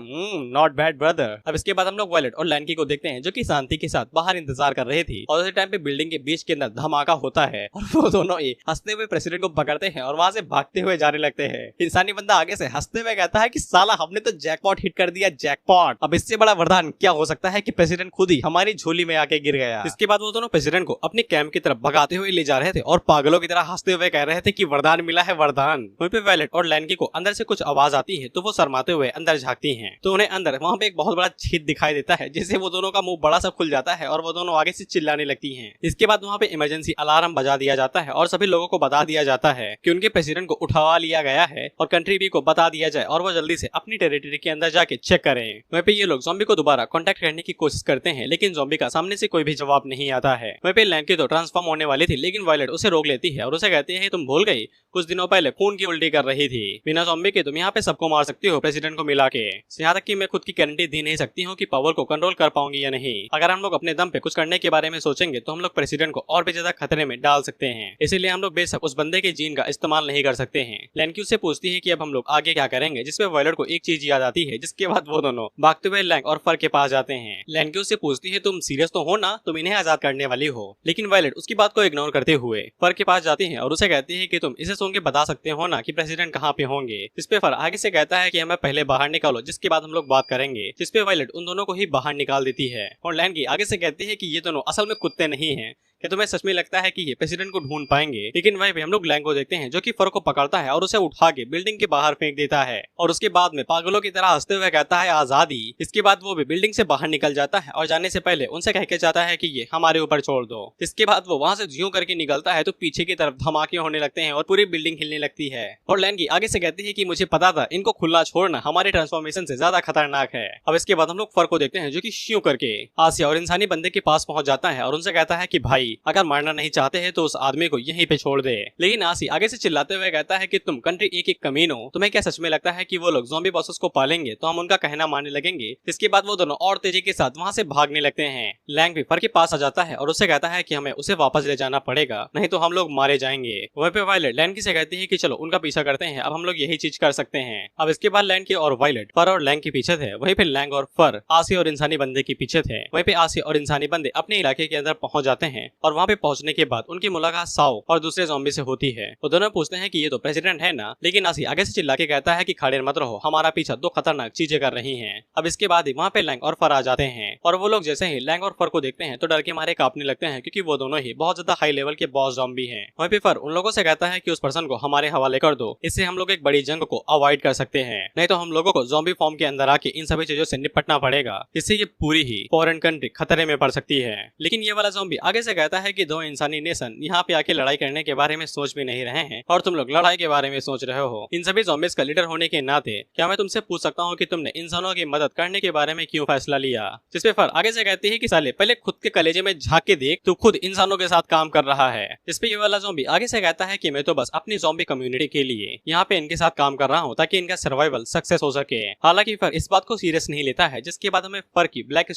नॉट बैड ब्रदर। अब इसके बाद हम लोग वायलेट और लैंकी को देखते हैं जो कि शांति के साथ बाहर इंतजार कर रहे थे और उसी टाइम पे बिल्डिंग के बीच के अंदर धमाका होता है और वो दोनों ही हंसते हुए प्रेसिडेंट को पकड़ते हैं और वहां से भागते हुए जाने लगते हैं। इंसानी बंदा आगे से हंसते हुए कहता है कि साला हमने तो जैकपॉट हिट कर दिया, जैकपॉट। अब इससे बड़ा वरदान क्या हो सकता है कि प्रेसिडेंट खुद ही हमारी झोली में आके गिर गया। इसके बाद वो दोनों प्रेसिडेंट को अपने कैंप की तरफ भगाते हुए ले जा रहे थे और पागलों की तरह हंसते हुए कह रहे थे कि वरदान मिला है, वरदान। वहीं पे वायलेट और लैंकी को अंदर से कुछ आवाज आती है तो वो शर्माते हुए अंदर झांकती हैं, तो उन्हें अंदर वहाँ पे एक बहुत बड़ा छेद दिखाई देता है जिससे वो दोनों का मुंह बड़ा सा खुल जाता है और वो दोनों आगे से चिल्लाने लगती हैं। इसके बाद वहाँ पे इमरजेंसी अलार्म बजा दिया जाता है और सभी लोगों को बता दिया जाता है कि उनके प्रेसिडेंट को उठवा लिया गया है और कंट्री बी को बता दिया जाए और वो जल्दी से अपनी टेरिटरी के अंदर जाके चेक करें। वहीं पे ये लोग ज़ॉम्बी को दोबारा कांटेक्ट करने की कोशिश करते हैं, लेकिन ज़ॉम्बी का सामने से कोई भी जवाब नहीं आता है। वहीं पे लैंकी तो ट्रांसफॉर्म होने वाली थी, लेकिन वायलेट उसे रोक लेती है और उसे कहती है तुम भूल गई कुछ दिनों पहले खून की उल्टी कर रही थी, बिना ज़ॉम्बी के तुम यहाँ पे सबको मार सकती हो प्रेसिडेंट को मिला के। यहाँ तक कि मैं खुद की गारंटी दे नहीं सकती हूँ कि पावर को कंट्रोल कर पाऊंगी या नहीं। अगर हम लोग अपने दम पे कुछ करने के बारे में सोचेंगे तो हम लोग प्रेसिडेंट को और भी ज्यादा खतरे में डाल सकते हैं, इसीलिए हम लोग बेशक उस बंदे के जीन का इस्तेमाल नहीं कर सकते हैं। लैंकी उससे पूछती है कि अब हम लोग आगे क्या करेंगे, जिसपे वायलेट को एक चीज याद आती है, जिसके बाद वो दोनों भागते हुए लैंग और फर के पास जाते हैं। लैंकी उससे पूछती है तुम सीरियस तो हो ना, तुम इन्हें आजाद करने वाली हो। लेकिन वायलेट उसकी बात को इग्नोर करते हुए फर के पास जाती है और उसे कहती है कि तुम इसे सुन के बता सकते हो ना कि प्रेसिडेंट कहाँ पे होंगे। इस पे फर आगे से कहता है कि हमें पहले बाहर निकालो, जिसके बाद हम लोग बात करेंगे। जिस पे वायलेट उन दोनों को ही बाहर निकाल देती है और लैंकी आगे से कहती है कि ये दोनों असल में कुत्ते नहीं हैं, क्या तुम्हें सच में लगता है कि ये प्रेसिडेंट को ढूंढ पाएंगे। लेकिन वहीं पे हम लोग लैंग को देखते हैं जो कि फर को पकड़ता है और उसे उठा के बिल्डिंग के बाहर फेंक देता है और उसके बाद में पागलों की तरह हंसते हुए कहता है आजादी। इसके बाद वो भी बिल्डिंग से बाहर निकल जाता है और जाने से पहले उनसे कह के जाता है कि ये हमारे ऊपर छोड़ दो। इसके बाद वो वहाँ से ज्यों करके निकलता है तो पीछे की तरफ धमाके होने लगते हैं और पूरी बिल्डिंग हिलने लगती है और लैंगी आगे से कहती है कि मुझे पता था इनको खुला छोड़ना हमारे ट्रांसफॉर्मेशन से ज्यादा खतरनाक है। अब इसके बाद हम लोग फर को देखते हैं जो कि श्यों करके आसिया और इंसानी बंदे के पास पहुंच जाता है और उनसे कहता है कि भाई अगर मारना नहीं चाहते हैं तो उस आदमी को यहीं पे छोड़ दे। लेकिन आसी आगे से चिल्लाते हुए कहता है कि तुम कंट्री एक कमीन हो, तुम्हें क्या सच में लगता है कि वो लोग ज़ॉम्बी बॉसेस को पालेंगे तो हम उनका कहना मानने लगेंगे। इसके बाद वो दोनों और तेजी के साथ वहाँ से भागने लगते हैं। लैंग भी फर के पास आ जाता है और उससे कहता है कि हमें उसे वापस ले जाना पड़ेगा, नहीं तो हम लोग मारे जाएंगे। वहीं पे वायलेट लैंड से कहती है कि चलो उनका पीछा करते हैं, अब हम लोग यही चीज कर सकते हैं। अब इसके बाद लैंड की और वायलेट फर और लैंग के पीछे थे, वहीं पे लैंग और फर आसी और इंसानी बंदे के पीछे थे। वहीं पे आसी और इंसानी बंदे अपने इलाके के अंदर पहुंच जाते हैं और वहाँ पे पहुंचने के बाद उनकी मुलाकात साओ और दूसरे ज़ॉम्बी से होती है। वो दोनों पूछते हैं कि ये तो प्रेसिडेंट है ना, लेकिन आसी आगे से चिल्ला के कहता है कि खड़े मत रहो, हमारा पीछा दो खतरनाक चीजें कर रही हैं। अब इसके बाद ही वहाँ पे लैंग और फर आ जाते हैं और वो लोग जैसे ही लैंग और फर को देखते हैं तो डर के मारे कांपने लगते हैं क्योंकि वो दोनों ही बहुत ज्यादा हाई लेवल के बॉस ज़ॉम्बी हैं। वहीं पे फर उन लोगों से कहता है कि उस पर्सन को हमारे हवाले कर दो, इससे हम लोग एक बड़ी जंग को अवॉइड कर सकते हैं, नहीं तो हम लोगों को ज़ॉम्बी फॉर्म के अंदर आके इन सभी चीजों से निपटना पड़ेगा, इससे ये पूरी ही फॉरेन कंट्री खतरे में पड़ सकती है। लेकिन ये वाला ज़ॉम्बी आगे से कहता है कि दो इंसानी नेशन यहाँ पे आके लड़ाई करने के बारे में सोच भी नहीं रहे हैं और तुम लोग लड़ाई के बारे में सोच रहे हो। इन सभी ज़ॉम्बीज का लीडर होने के नाते क्या मैं तुमसे पूछ सकता हूँ कि तुमने इंसानों की मदद करने के बारे में क्यों फैसला लिया। जिसपे फर आगे से कहती है कि साले पहले खुद के कलेजे में झांक के देख, तू खुद इंसानों के साथ काम कर रहा है। जिसपे ये वाला ज़ॉम्बी आगे से कहता है कि मैं तो बस अपनी ज़ॉम्बी कम्युनिटी के लिए यहाँ पे इनके साथ काम कर रहा हूँ ताकि इनका सर्वाइवल सक्सेस हो सके। हालांकि फर इस बात को सीरियस नहीं लेता है, जिसके बाद हमें फर की बैक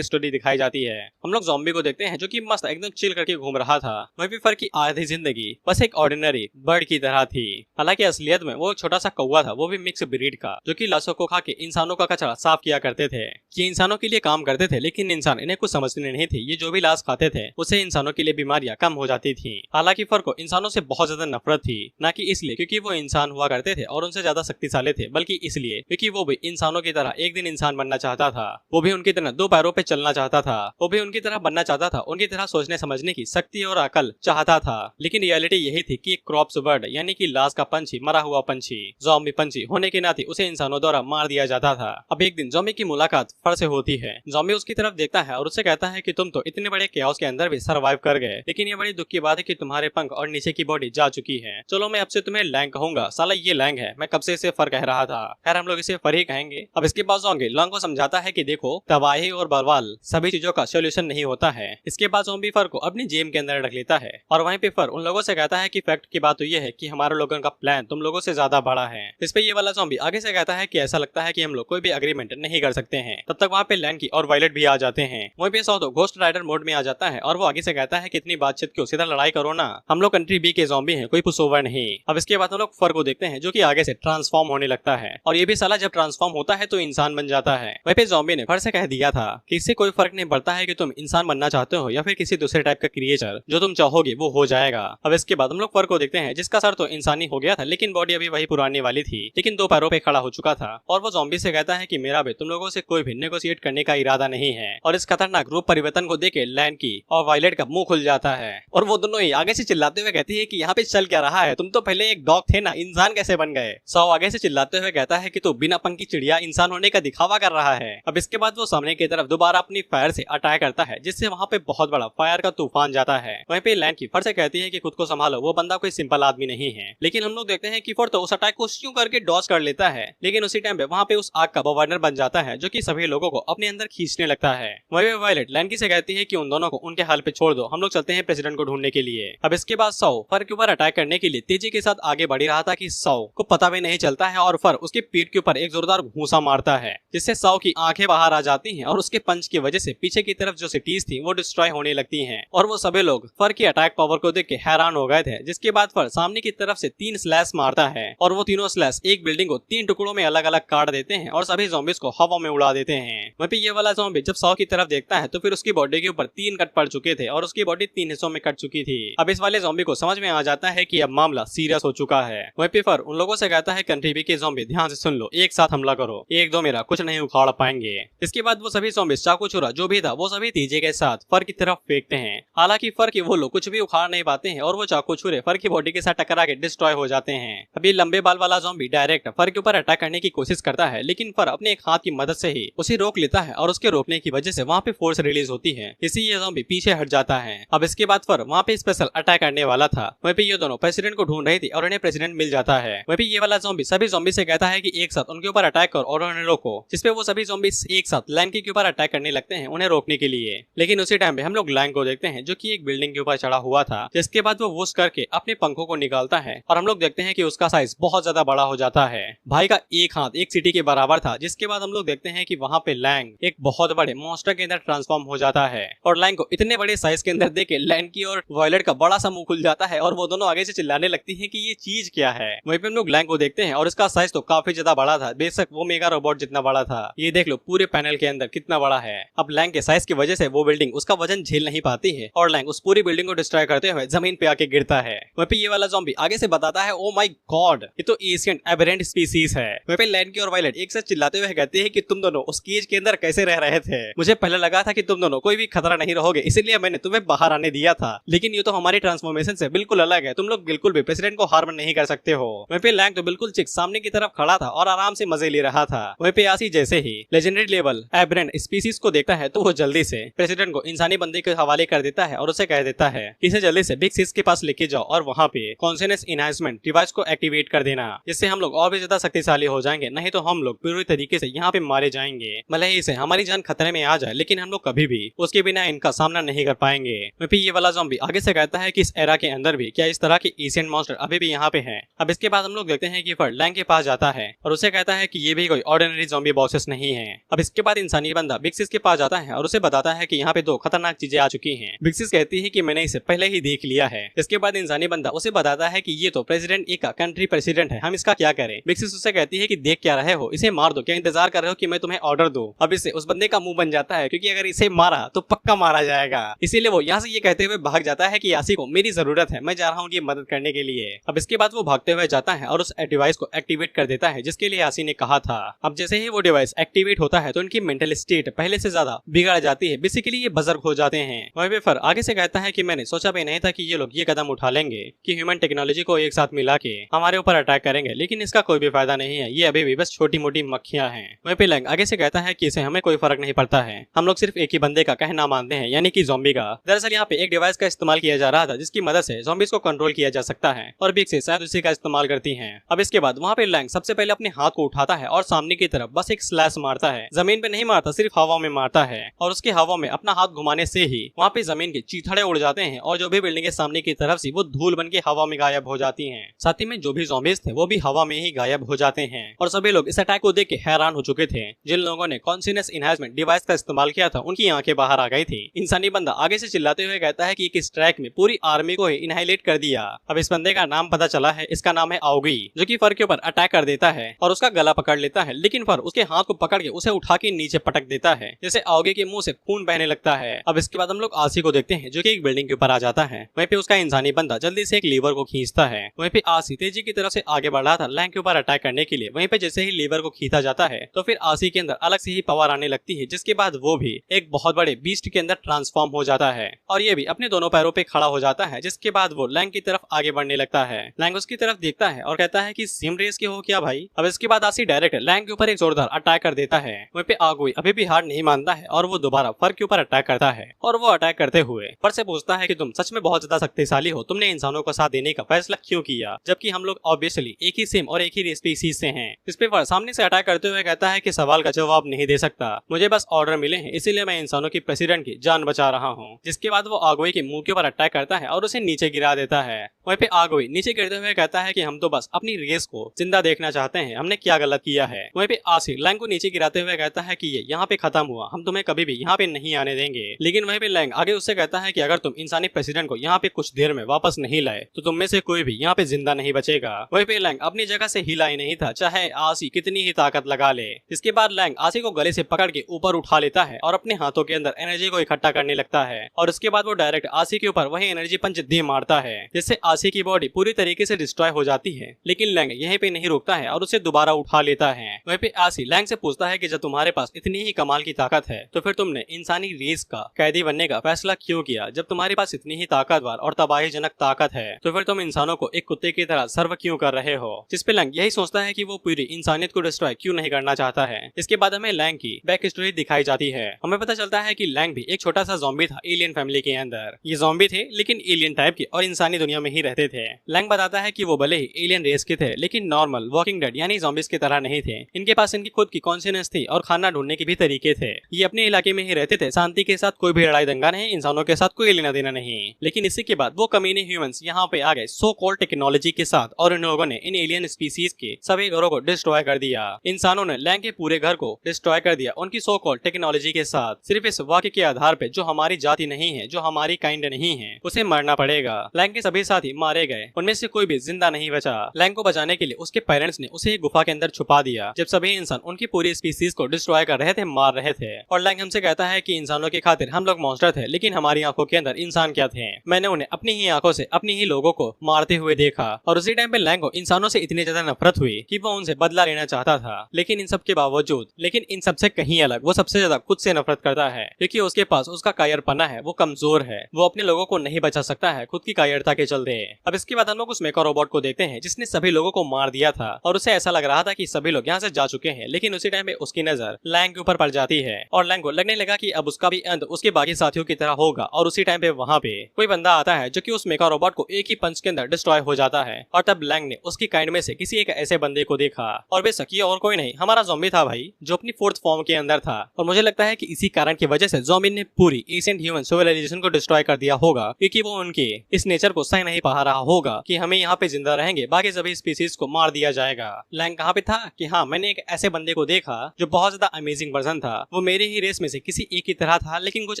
स्टोरी दिखाई जाती है। हम लोग ज़ॉम्बी को देखते हैं जो कि मस्त एकदम चिल करके घूम रहा था। वहीं पे फर की आधी जिंदगी बस एक ऑर्डिनरी बर्ड की तरह थी। हालांकि असलियत में वो छोटा सा कौवा था, वो भी मिक्स ब्रीड का, जो कि लाशों को खा के इंसानों का कचरा साफ किया करते थे। ये इंसानों के लिए काम करते थे, लेकिन इंसान इन्हें कुछ समझते नहीं थे। ये जो भी लाश खाते थे उससे इंसानों के लिए बीमारियां कम हो जाती थी। हालांकि फर को इंसानों से बहुत ज्यादा नफरत थी, न कि इसलिए क्योंकि वो इंसान हुआ करते थे और उनसे ज्यादा शक्तिशाली थे, बल्कि इसलिए क्योंकि वो भी इंसानों की तरह एक दिन इंसान बनना चाहता था। वो भी उनकी तरह दो पैरों पे चलना चाहता था, वो भी उनकी तरह बनना चाहता था, उनकी तरह तरह सोचने समझने की शक्ति और अकल चाहता था, लेकिन रियलिटी यही थी कि एक क्रॉप्स बर्ड यानी कि लाश का पंछी, मरा हुआ पंछी, ज़ॉम्बी पंछी होने के नाते उसे इंसानों द्वारा मार दिया जाता था। अब एक दिन ज़ॉम्बी की मुलाकात फर से होती है। ज़ॉम्बी उसकी तरफ देखता है और उससे कहता है कि तुम तो इतने बड़े केओस के अंदर भी सर्वाइव कर गए, लेकिन ये बड़ी दुख की बात है कि तुम्हारे पंख और नीचे की बॉडी जा चुकी है। चलो मैं अब से तुम्हें लैंग कहूंगा, साला ये लैंग है, मैं कब से इसे फर कह रहा था। खैर हम लोग इसे फर ही कहेंगे। अब इसके बाद ज़ॉम्बी लॉन्ग को समझाता है कि देखो, तबाही और बवाल सभी चीजों का सोल्यूशन नहीं होता है। इसके बाद ज़ॉम्बी फर को अपनी जेब के अंदर रख लेता है और वहीं पे फर उन लोगों से कहता है कि फैक्ट की बात तो ये है कि हमारे लोगों का प्लान तुम लोगों से ज्यादा बड़ा है। इस पे ये वाला ज़ॉम्बी आगे से कहता है कि ऐसा लगता है कि हम लोग कोई भी एग्रीमेंट नहीं कर सकते हैं। तब तक वहाँ पे लैंकी और वायलेट भी आ जाते हैं। वहीं पे सौदो घोस्ट राइडर मोड में आ जाता है और वो आगे से कहता है कि इतनी बातचीत क्यों, सीधा लड़ाई करो ना, हम लोग कंट्री बी के ज़ॉम्बी हैं, कोई पुशओवर नहीं। अब इसके बाद हम लोग फर को देखते हैं जो कि आगे से ट्रांसफॉर्म होने लगता है और ये भी साला जब ट्रांसफॉर्म होता है तो इंसान बन जाता है। वहीं पे ज़ॉम्बी ने फर से कह दिया था कि इससे कोई फर्क नहीं पड़ता है कि तुम इंसान बनना चाहते हो या फिर किसी दूसरे टाइप का क्रिएचर, जो तुम चाहोगे वो हो जाएगा। अब इसके बाद हम लोग फर को देखते हैं जिसका सर तो इंसानी हो गया था लेकिन बॉडी अभी वही पुरानी वाली थी, लेकिन दो पैरों पे खड़ा हो चुका था और वो ज़ॉम्बी से कहता है कि मेरा भी तुम लोगों से कोई भी नेगोशिएट करने का इरादा नहीं है। और इस खतरनाक रूप परिवर्तन को देख के लैंकी और वायलेट का मुंह खुल जाता है और वो दोनों ही आगे से चिल्लाते हुए कहती है कि यहाँ पे चल क्या रहा है, तुम तो पहले एक डॉग थे ना, इंसान कैसे बन गए। सौ आगे से चिल्लाते हुए कहता है कि तू बिना पंख की चिड़िया इंसान होने का दिखावा कर रहा है। अब इसके बाद वो सामने की तरफ दोबारा अपनी फायर से अटैक करता है जिससे वहाँ पे बहुत बड़ा फायर का तूफान जाता है। वहीं पे लैंकी फर से कहती है कि खुद को संभालो, वो बंदा कोई सिंपल आदमी नहीं है। लेकिन हम लोग देखते हैं कि फर तो उस अटैक को यूं करके डॉज कर लेता है, लेकिन उसी टाइम पे वहाँ पे उस आग का गवर्नर बन जाता है जो कि सभी लोगों को अपने अंदर खींचने लगता है। वहीं वायलेट लैंकी से कहती है कि उन दोनों को उनके हाल पे छोड़ दो, हम लोग चलते हैं प्रेसिडेंट को ढूंढने के लिए। अब इसके बाद सौ फर के ऊपर अटैक करने के लिए तेजी के साथ आगे बढ़ रहा था कि सौ को पता भी नहीं चलता है और फर उसकी पीठ के ऊपर एक जोरदार घूंसा मारता है जिससे सौ की आंखें बाहर आ जाती हैं और उसके पंच की वजह से पीछे की तरफ जो सिटीज थी वो डिस्ट्रॉय होने लगती हैं और वो सभी लोग फर की अटैक पावर को देख के हैरान हो गए थे। जिसके बाद फर सामने की तरफ से 3 स्लैश मारता है और वो तीनों स्लैश एक बिल्डिंग को 3 टुकड़ों में अलग अलग काट देते हैं और सभी ज़ॉम्बीज को हवा में उड़ा देते हैं। वहीं पे ये वाला ज़ॉम्बी जब सौ की तरफ देखता है तो फिर उसकी बॉडी के ऊपर 3 कट पड़ चुके थे और उसकी बॉडी 3 हिस्सों में कट चुकी थी। अब इस वाले ज़ॉम्बी को समझ में आ जाता है कि अब मामला सीरियस हो चुका है। वहीं पे फर उन लोगों से कहता है कंट्री बी के ज़ॉम्बी ध्यान से सुन लो, एक साथ हमला करो, एक दो मेरा कुछ नहीं उखाड़ पाएंगे। इसके बाद वो सभी ज़ॉम्बीज चाकू छुरा जो भी था वो सभी तेजी के साथ फर की तरफ फेंकते हैं। हालांकि फर के वो लोग कुछ भी उखाड़ नहीं पाते हैं और वो चाकू छुरे फर की बॉडी के साथ टकरा के डिस्ट्रॉय हो जाते हैं। अभी लंबे बाल वाला ज़ॉम्बी डायरेक्ट फर के ऊपर अटैक करने की कोशिश करता है लेकिन फर अपने एक हाथ की मदद से ही उसे रोक लेता है और उसके रोकने की वजह से वहाँ पे फोर्स रिलीज होती है, इससे ये ज़ॉम्बी पीछे हट जाता है। अब इसके बाद फर वहाँ पे स्पेशल अटैक करने वाला था। वहीं पे ये दोनों प्रेसिडेंट को ढूंढ रही थी और उन्हें प्रेसिडेंट मिल जाता है। वहीं पे ये वाला ज़ॉम्बी सभी ज़ॉम्बी से कहता है कि एक साथ उनके ऊपर अटैक करो और उन्हें रोको, जिसपे वो सभी ज़ॉम्बी एक साथ लैंकी के ऊपर अटैक करने लगते हैं उन्हें रोकने के लिए। लेकिन उसी टाइम पे हम लोग लैंग को देखते हैं जो कि एक बिल्डिंग के ऊपर चढ़ा हुआ था, जिसके बाद वो वुश करके अपने पंखों को निकालता है और हम लोग देखते हैं कि उसका साइज बहुत ज्यादा बड़ा हो जाता है। भाई का एक हाथ एक सिटी के बराबर था। जिसके बाद हम लोग देखते हैं कि वहाँ पे लैंग एक बहुत बड़े मॉन्स्टर के अंदर ट्रांसफॉर्म हो जाता है और लैंग को इतने बड़े साइज के अंदर देख के लैंकी और वायलेट का बड़ा सा मुंह खुल जाता है और वो दोनों आगे से चिल्लाने लगती है कि ये चीज क्या है। वहीं पे हम लोग लैंग को देखते हैं और इसका साइज तो काफी ज्यादा बड़ा था, बेशक वो मेगा रोबोट जितना बड़ा था। ये देख लो पूरे पैनल के अंदर कितना बड़ा है। अब लैंग के साइज की वजह से वो बिल्डिंग उसका वजन झेल नहीं पाती है और लैंग उस पूरी बिल्डिंग को डिस्ट्रॉय करते हुए जमीन पे आके गिरता है। वहीं पे ये वाला ज़ॉम्बी आगे से बताता है ओ माय गॉड, ये तो एशियंट एबरेंट स्पीसीज है। वहीं पे लैंकी और वायलेट एक साथ चिल्लाते हुए कहते हैं कि तुम दोनों उस केज के अंदर कैसे रह रहे थे। मुझे पहले लगा था कि तुम दोनों कोई भी खतरा नहीं रहोगे, इसीलिए मैंने तुम्हें बाहर आने दिया था, लेकिन ये तो हमारी ट्रांसफॉर्मेशन से बिल्कुल अलग है, तुम लोग बिल्कुल भी प्रेसिडेंट को हार्म नहीं कर सकते हो। वहीं पे लैंग तो बिल्कुल चिक सामने की तरफ खड़ा था और आराम से मजे ले रहा था। वहीं पे आसी जैसे ही लेजेंडरी लेवल एबरेंट स्पीसीज को देखता है तो वो जल्दी से प्रेसिडेंट को इंसानी बंदे के हवाले कर देता है और उसे कह देता है इसे जल्दी से बिग सिक्स के पास लेके जाओ और वहाँ पे कॉन्शियसनेस इनहांसमेंट डिवाइस को एक्टिवेट कर देना, जिससे हम लोग और भी ज्यादा शक्तिशाली हो जाएंगे, नहीं तो हम लोग पूरी तरीके से यहाँ पे मारे जाएंगे। भले ही इसे हमारी जान खतरे में आ जाए लेकिन हम लोग कभी भी उसके बिना इनका सामना नहीं कर पाएंगे। फिर ये वाला ज़ॉम्बी आगे से कहता है कि इस एरा के अंदर भी क्या इस तरह के एशियन मॉन्स्टर अभी भी यहाँ पे हैं। अब इसके बाद हम लोग देखते हैं कि फर लैंग के पास जाता है और उसे कहता है कि ये भी कोई ऑर्डिनरी ज़ॉम्बी बॉसेस नहीं है। अब इसके बाद इंसानी बंदा बिग सिक्स के पास जाता है और उसे बताता है कि यहाँ पे 2 खतरनाक चीजें आ चुकी हैं। बिग सिक्स कहती है कि मैंने इसे पहले ही देख लिया है। इसके बाद इंसानी बंदा उसे बताता है कि ये तो प्रेसिडेंट एक कंट्री प्रेसिडेंट है, हम इसका क्या करें। बिग सिक्स उससे कहती है कि देख क्या रहे हो, इसे मार दो, क्या इंतजार कर रहे हो कि मैं तुम्हें ऑर्डर दूं। अब इससे उस बंदे का मुंह बन जाता है क्योंकि अगर इसे मारा तो पक्का मारा जाएगा, इसीलिए वो यहाँ से ये कहते हुए भाग जाता है कि यासी को मेरी जरूरत है, मैं जा रहा हूँ ये मदद करने के लिए। अब इसके बाद वो भागते हुए जाता है और उस डिवाइस को एक्टिवेट कर देता है जिसके लिए यासी ने कहा था। अब जैसे ही वो डिवाइस एक्टिवेट होता है तो उनकी मेंटल स्टेट पहले से ज्यादा बिगड़ जाती है, बेसिकली ये बजर्ग हो जाते हैं। वहीं पे फर आगे से कहता है कि मैंने सोचा भी नहीं था कि ये लोग ये कदम उठा लेंगे कि ह्यूमन टेक्नोलॉजी को एक साथ मिला के हमारे ऊपर अटैक करेंगे, लेकिन इसका कोई भी फायदा नहीं है, ये अभी भी बस छोटी मोटी मक्खियां हैं। वहीं पे लैंग आगे से कहता है कि इसे हमें कोई फर्क नहीं पड़ता है, हम लोग सिर्फ एक ही बंदे का कहना मानते हैं, यानी कि ज़ॉम्बी का। दरअसल यहाँ पे एक डिवाइस का इस्तेमाल किया जा रहा था जिसकी मदद से ज़ॉम्बीज को कंट्रोल किया जा सकता है और बिग से शायद उसी का इस्तेमाल करती हैं। अब इसके बाद वहाँ पे लैंग सबसे पहले अपने हाथ को उठाता है और सामने की तरफ बस एक स्लैश मारता है। जमीन पे नहीं मारता, सिर्फ हवा में मारता है और उसके हवा में अपना हाथ घुमाने से ही वहाँ पे जमीन के चीथड़े उड़ जाते हैं और जो भी बिल्डिंग के सामने की तरफ से वो धूल बन के हवा में गायब हो जाती हैं। साथ ही में जो भी ज़ॉम्बीज थे वो भी हवा में ही गायब हो जाते हैं और सभी लोग इस अटैक को देख के हैरान हो चुके थे। जिन लोगों ने कॉन्शियसनेस इनहैंसमेंट डिवाइस का इस्तेमाल किया था उनकी आंखें बाहर आ गई थी। इंसानी बंदा आगे से चिल्लाते हुए कहता है कि इस ट्रैक में पूरी आर्मी को ही इनहाइलेट कर दिया। अब इस बंदे का नाम पता चला है, इसका नाम है आउगी, जो कि फर के ऊपर अटैक कर देता है और उसका गला पकड़ लेता है, लेकिन फर उसके हाथ को पकड़ के उसे उठा के नीचे पटक देता है, जैसे आउगी के मुंह से खून बहने लगता है। अब इसके बाद हम लोग आसी को देखते हैं जो कि एक बिल्डिंग के ऊपर आ जाता है। वहीं पे उसका इंसानी बंदा जल्दी से एक लीवर को खींचता है। वहीं पे आसी तेजी की तरफ से आगे बढ़ रहा था लैंग के ऊपर अटैक करने के लिए। वहीं पे जैसे ही लीवर को खींचा जाता है तो फिर आसी के अंदर अलग से ही पावर आने लगती है, जिसके बाद वो भी एक बहुत बड़े बीस्ट के अंदर ट्रांसफॉर्म हो जाता है और ये भी अपने दोनों पैरों पे खड़ा हो जाता है। जिसके बाद वो लैंग की तरफ आगे बढ़ने लगता है। लैंग उसकी तरफ देखता है और कहता है कि सेम रेस के हो क्या भाई। अब इसके बाद आसी डायरेक्ट लैंग के ऊपर एक जोरदार अटैक कर देता है। वहीं पे आगुई अभी भी हार नहीं मानता है और वो दोबारा फर के ऊपर अटैक करता है और वो अटैक करते हुए फर से पूछता है कि तुम सच में बहुत ज्यादा शक्तिशाली हो, तुमने इंसानों को साथ देने का फैसला क्यों किया, जबकि हम लोग ऑब्वियसली एक ही सेम और एक ही स्पीसीज से हैं। इस पे फर सामने से अटैक करते हुए कहता है कि सवाल का जवाब नहीं दे सकता, मुझे बस ऑर्डर मिले हैं, इसीलिए मैं इंसानों की प्रेसिडेंट की जान बचा रहा हूँ। जिसके बाद वो आगुई के मुंह के ऊपर अटैक करता है और उसे नीचे गिरा देता है। वहीं पे आगुई नीचे गिरते हुए कहता है कि हम तो बस अपनी रेस को जिंदा देखना चाहते हैं, हमने क्या गलत किया है। वहीं पे आसी लैंग को नीचे गिराते हुए कहता है कि ये यहाँ पे खत्म हुआ, हम तुम्हें कभी भी यहाँ पे नहीं आने देंगे। लेकिन वहीं पे लैंग आगे उससे कहता है कि अगर तुम इंसानी प्रेसिडेंट को यहाँ पे कुछ देर में वापस नहीं लाए तो तुम में से कोई भी यहाँ पे जिंदा नहीं बचेगा। वहीं पे लैंग अपनी जगह से हिला ही नहीं था, चाहे आसी कितनी ही ताकत लगा ले। इसके बाद लैंग आसी को गले से पकड़ के ऊपर उठा लेता है और अपने हाथों के अंदर एनर्जी को इकट्ठा करने लगता है और उसके बाद वो डायरेक्ट आसी के ऊपर वही एनर्जी पंच दे मारता है, जिससे आसी की बॉडी पूरी तरीके से डिस्ट्रॉय हो जाती है। लेकिन लैंग यहीं पे नहीं रुकता है और उसे दोबारा उठा लेता है। वहीं पे आसी लैंग से पूछता है कि जब तुम्हारे पास इतनी ही कमाल की ताकत है तो फिर तुमने इंसानी रेस का कैदी बनने का फैसला क्यों किया। जब तुम्हारे पास इतनी ही ताकतवर और तबाहीजनक ताकत है तो फिर तुम इंसानों को एक कुत्ते की तरह सर्व क्यों कर रहे हो। जिस पे लैंग यही सोचता है कि वो पूरी इंसानियत को डिस्ट्रॉय क्यों नहीं करना चाहता है। इसके बाद हमें लैंग की बैक स्टोरी दिखाई जाती है। हमें पता चलता है कि लैंग भी एक छोटा सा ज़ॉम्बी था एलियन फैमिली के अंदर। ये ज़ॉम्बी थे लेकिन एलियन टाइप के और इंसानी दुनिया में ही रहते थे। लैंग बताता है कि वो भले ही एलियन रेस के थे लेकिन नॉर्मल वॉकिंग डेड यानी ज़ॉम्बीज की तरह नहीं थे। इनके पास इनकी खुद की कॉन्शियसनेस थी और खाना ढूंढने के भी तरीके थे। ये अपने इलाके में ही रहते थे, शांति के साथ कोई भी लड़ाई दंगा नहीं, इंसानों के साथ कोई लेना देना नहीं। लेकिन इसी के बाद वो कमीने ह्यूमंस यहाँ पे आ गए सो कॉल्ड टेक्नोलॉजी के साथ और इन लोगों ने इन एलियन स्पीसीज के सभी घरों को डिस्ट्रॉय कर दिया। इंसानों ने लैंग के पूरे घर को डिस्ट्रॉय कर दिया उनकी सो कॉल्ड टेक्नोलॉजी के साथ। सिर्फ इस वाक्य के आधार पे जो हमारी जाति नहीं है, जो हमारी काइंड नहीं है, उसे मरना पड़ेगा। लैंग के सभी साथी मारे गए, उनमें से कोई भी जिंदा नहीं बचा। लैंग को बचाने के लिए उसके पेरेंट्स ने उसे एक गुफा के अंदर छुपा दिया जब सभी इंसान उनकी पूरी स्पीसीज को डिस्ट्रॉय कर रहे थे, मार रहे थे। और लैंग हमसे कहता है कि इंसानों की खातिर हम लोग मॉन्स्टर थे लेकिन हमारी आंखों के अंदर इंसान क्या थे। मैंने उन्हें अपनी ही आंखों से अपनी ही लोगों को मारते हुए देखा और उसी टाइम पे लैंग को इंसानों से इतनी ज्यादा नफरत हुई कि वो उनसे बदला लेना चाहता था। लेकिन इन सब के बावजूद, लेकिन इन सबसे कहीं अलग, वो सबसे ज्यादा खुद से नफरत करता है क्योंकि उसके पास उसका कायरपना है, वो कमजोर है, वो अपने लोगों को नहीं बचा सकता है खुद की कायरता के चलते। अब इसके बाद हम लोग उस मेका रोबोट को देखते हैं जिसने सभी लोगों को मार दिया था और उसे ऐसा लग रहा था कि सभी लोग यहाँ से जा चुके हैं। लेकिन उसी टाइम पे उसकी नजर लैंग के ऊपर पड़ जाती है और लैंग को लगने लगा कि अब उसका भी अंत उसके बाकी साथियों की तरह होगा। और उसी टाइम पे वहाँ पे कोई बंदा आता है जो कि उस मेका रोबोट को एक ही पंच के अंदर डिस्ट्रॉय हो जाता है। और तब लैंग ने उसकी काइंड में से किसी एक ऐसे बंदे को देखा और बेशक ये और कोई नहीं, हमारा ज़ॉम्बी था भाई, जो अपनी फोर्थ फॉर्म के अंदर था। और मुझे लगता है कि इसी कारण की वजह से ज़ॉम्बी ने पूरी एशियंट ह्यूमन सिविलाइजेशन को डिस्ट्रॉय कर दिया होगा क्योंकि वो उनके इस नेचर को सही नहीं पा रहा होगा कि हमें यहाँ पे जिंदा रहेंगे, बाकी सभी स्पीसीज को मार दिया जाएगा। लैंग कहाँ पे था कि हाँ, मैंने एक ऐसे बंदे को देखा जो बहुत ज्यादा अमेजिंग पर्सन था। वो मेरे ही रेस में से किसी एक की तरह था लेकिन कुछ